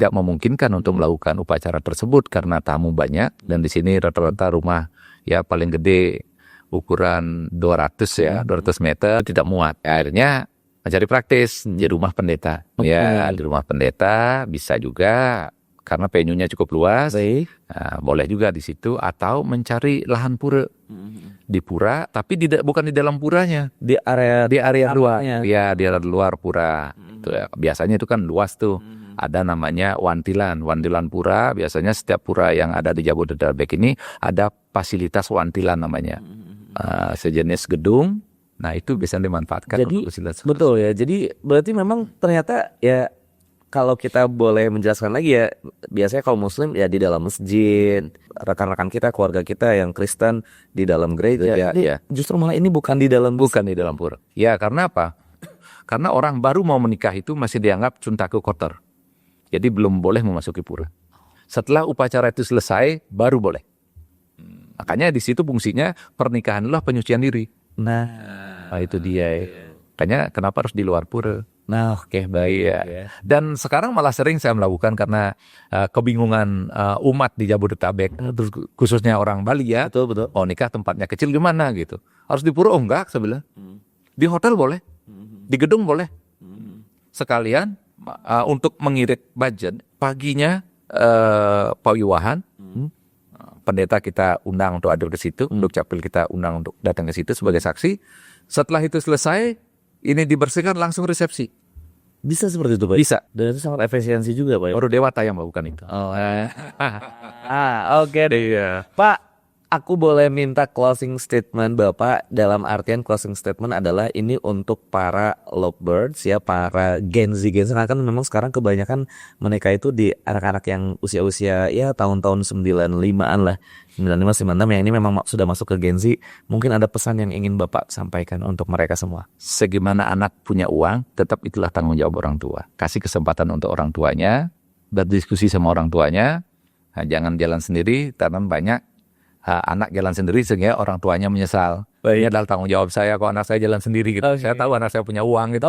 memungkinkan untuk melakukan upacara tersebut karena tamu banyak, dan di sini rata-rata rumah ya paling gede ukuran 200 ya, 200 meter tidak muat. Akhirnya mencari praktis di rumah pendeta. Ya, di rumah pendeta bisa juga karena venue-nya cukup luas. Nah, boleh juga di situ, atau mencari lahan pura. Di pura, tapi bukan di dalam puranya, Di area luar. tampaknya. Ya, di area luar pura. Itu ya, biasanya itu kan luas tuh. Ada namanya wantilan pura. Biasanya setiap pura yang ada di Jabodetabek ini ada fasilitas wantilan namanya. Sejenis gedung. Nah, itu bisa dimanfaatkan. Jadi untuk fasilitas. betul ya. Jadi berarti memang ternyata ya, kalau kita boleh menjelaskan lagi ya, biasanya kalau Muslim ya di dalam masjid, rekan-rekan kita, keluarga kita yang Kristen di dalam gereja. Ya. Justru malah ini bukan di dalam Bukan di dalam pura. Ya, karena apa? Karena orang baru mau menikah itu masih dianggap cuntaku kotor. Jadi belum boleh memasuki pura. Setelah upacara itu selesai, baru boleh. Makanya di situ fungsinya pernikahan adalah penyucian diri. Nah, itu dia. Makanya kenapa harus di luar pura? nah oke, baik ya. Dan sekarang malah sering saya melakukan karena kebingungan umat di Jabodetabek, terus khususnya orang Bali ya. Betul. Oh, nikah tempatnya kecil gimana gitu. Harus di pura? Oh enggak, saya bilang. Di hotel boleh. Di gedung boleh. Sekalian untuk mengirit budget, paginya pawiwahan, pendeta kita undang untuk hadir ke situ, untuk capil kita undang untuk datang ke situ sebagai saksi. Setelah itu selesai, ini dibersihkan, langsung resepsi. Bisa seperti itu Pak? Bisa. Dan itu sangat efisiensi juga Pak ya? Baru dewata yang melakukan itu. Oke deh. Iya. Pak, aku boleh minta closing statement Bapak. Dalam artian closing statement adalah ini untuk para lovebirds ya, para Gen Z. Karena kan memang sekarang kebanyakan menikah itu di anak-anak yang usia-usia ya tahun-tahun 95-an lah. 95, 96 yang ini memang sudah masuk ke Gen Z. Mungkin ada pesan yang ingin Bapak sampaikan untuk mereka semua. Segimana anak punya uang, tetap itulah tanggung jawab orang tua. Kasih kesempatan untuk orang tuanya, berdiskusi sama orang tuanya. Nah, jangan jalan sendiri, karena banyak anak jalan sendiri sehingga orang tuanya menyesal. Ini adalah tanggung jawab saya kalau anak saya jalan sendiri gitu. Saya tahu anak saya punya uang gitu.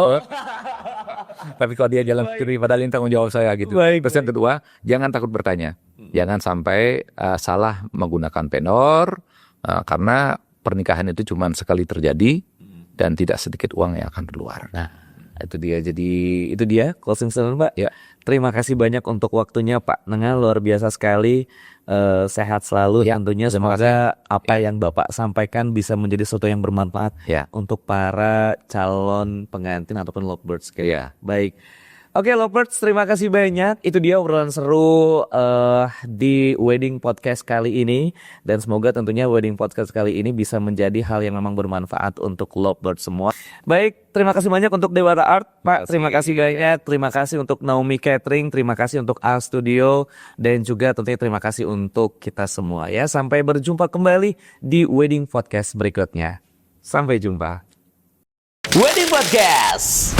Tapi kalau dia jalan sendiri, padahal ini tanggung jawab saya gitu. Terus yang kedua, jangan takut bertanya. Jangan sampai salah menggunakan vendor, karena pernikahan itu cuma sekali terjadi dan tidak sedikit uang yang akan keluar. Nah, itu dia. Jadi itu dia closing statement Pak. Ya. Terima kasih banyak untuk waktunya Pak Nengal, luar biasa sekali. Sehat selalu tentunya. Semoga apa yang Bapak sampaikan bisa menjadi sesuatu yang bermanfaat untuk para calon pengantin ataupun lovebirds. Baik. Oke, lovers, terima kasih banyak. Itu dia obrolan seru di Wedding Podcast kali ini. Dan semoga tentunya Wedding Podcast kali ini bisa menjadi hal yang memang bermanfaat untuk lovers semua. Baik, terima kasih banyak untuk Dewara Art, Pak. Terima kasih banyak. Terima kasih untuk Naomi Catering. Terima kasih untuk Al Studio. Dan juga tentunya terima kasih untuk kita semua ya. Sampai berjumpa kembali di Wedding Podcast berikutnya. Sampai jumpa. Wedding Podcast.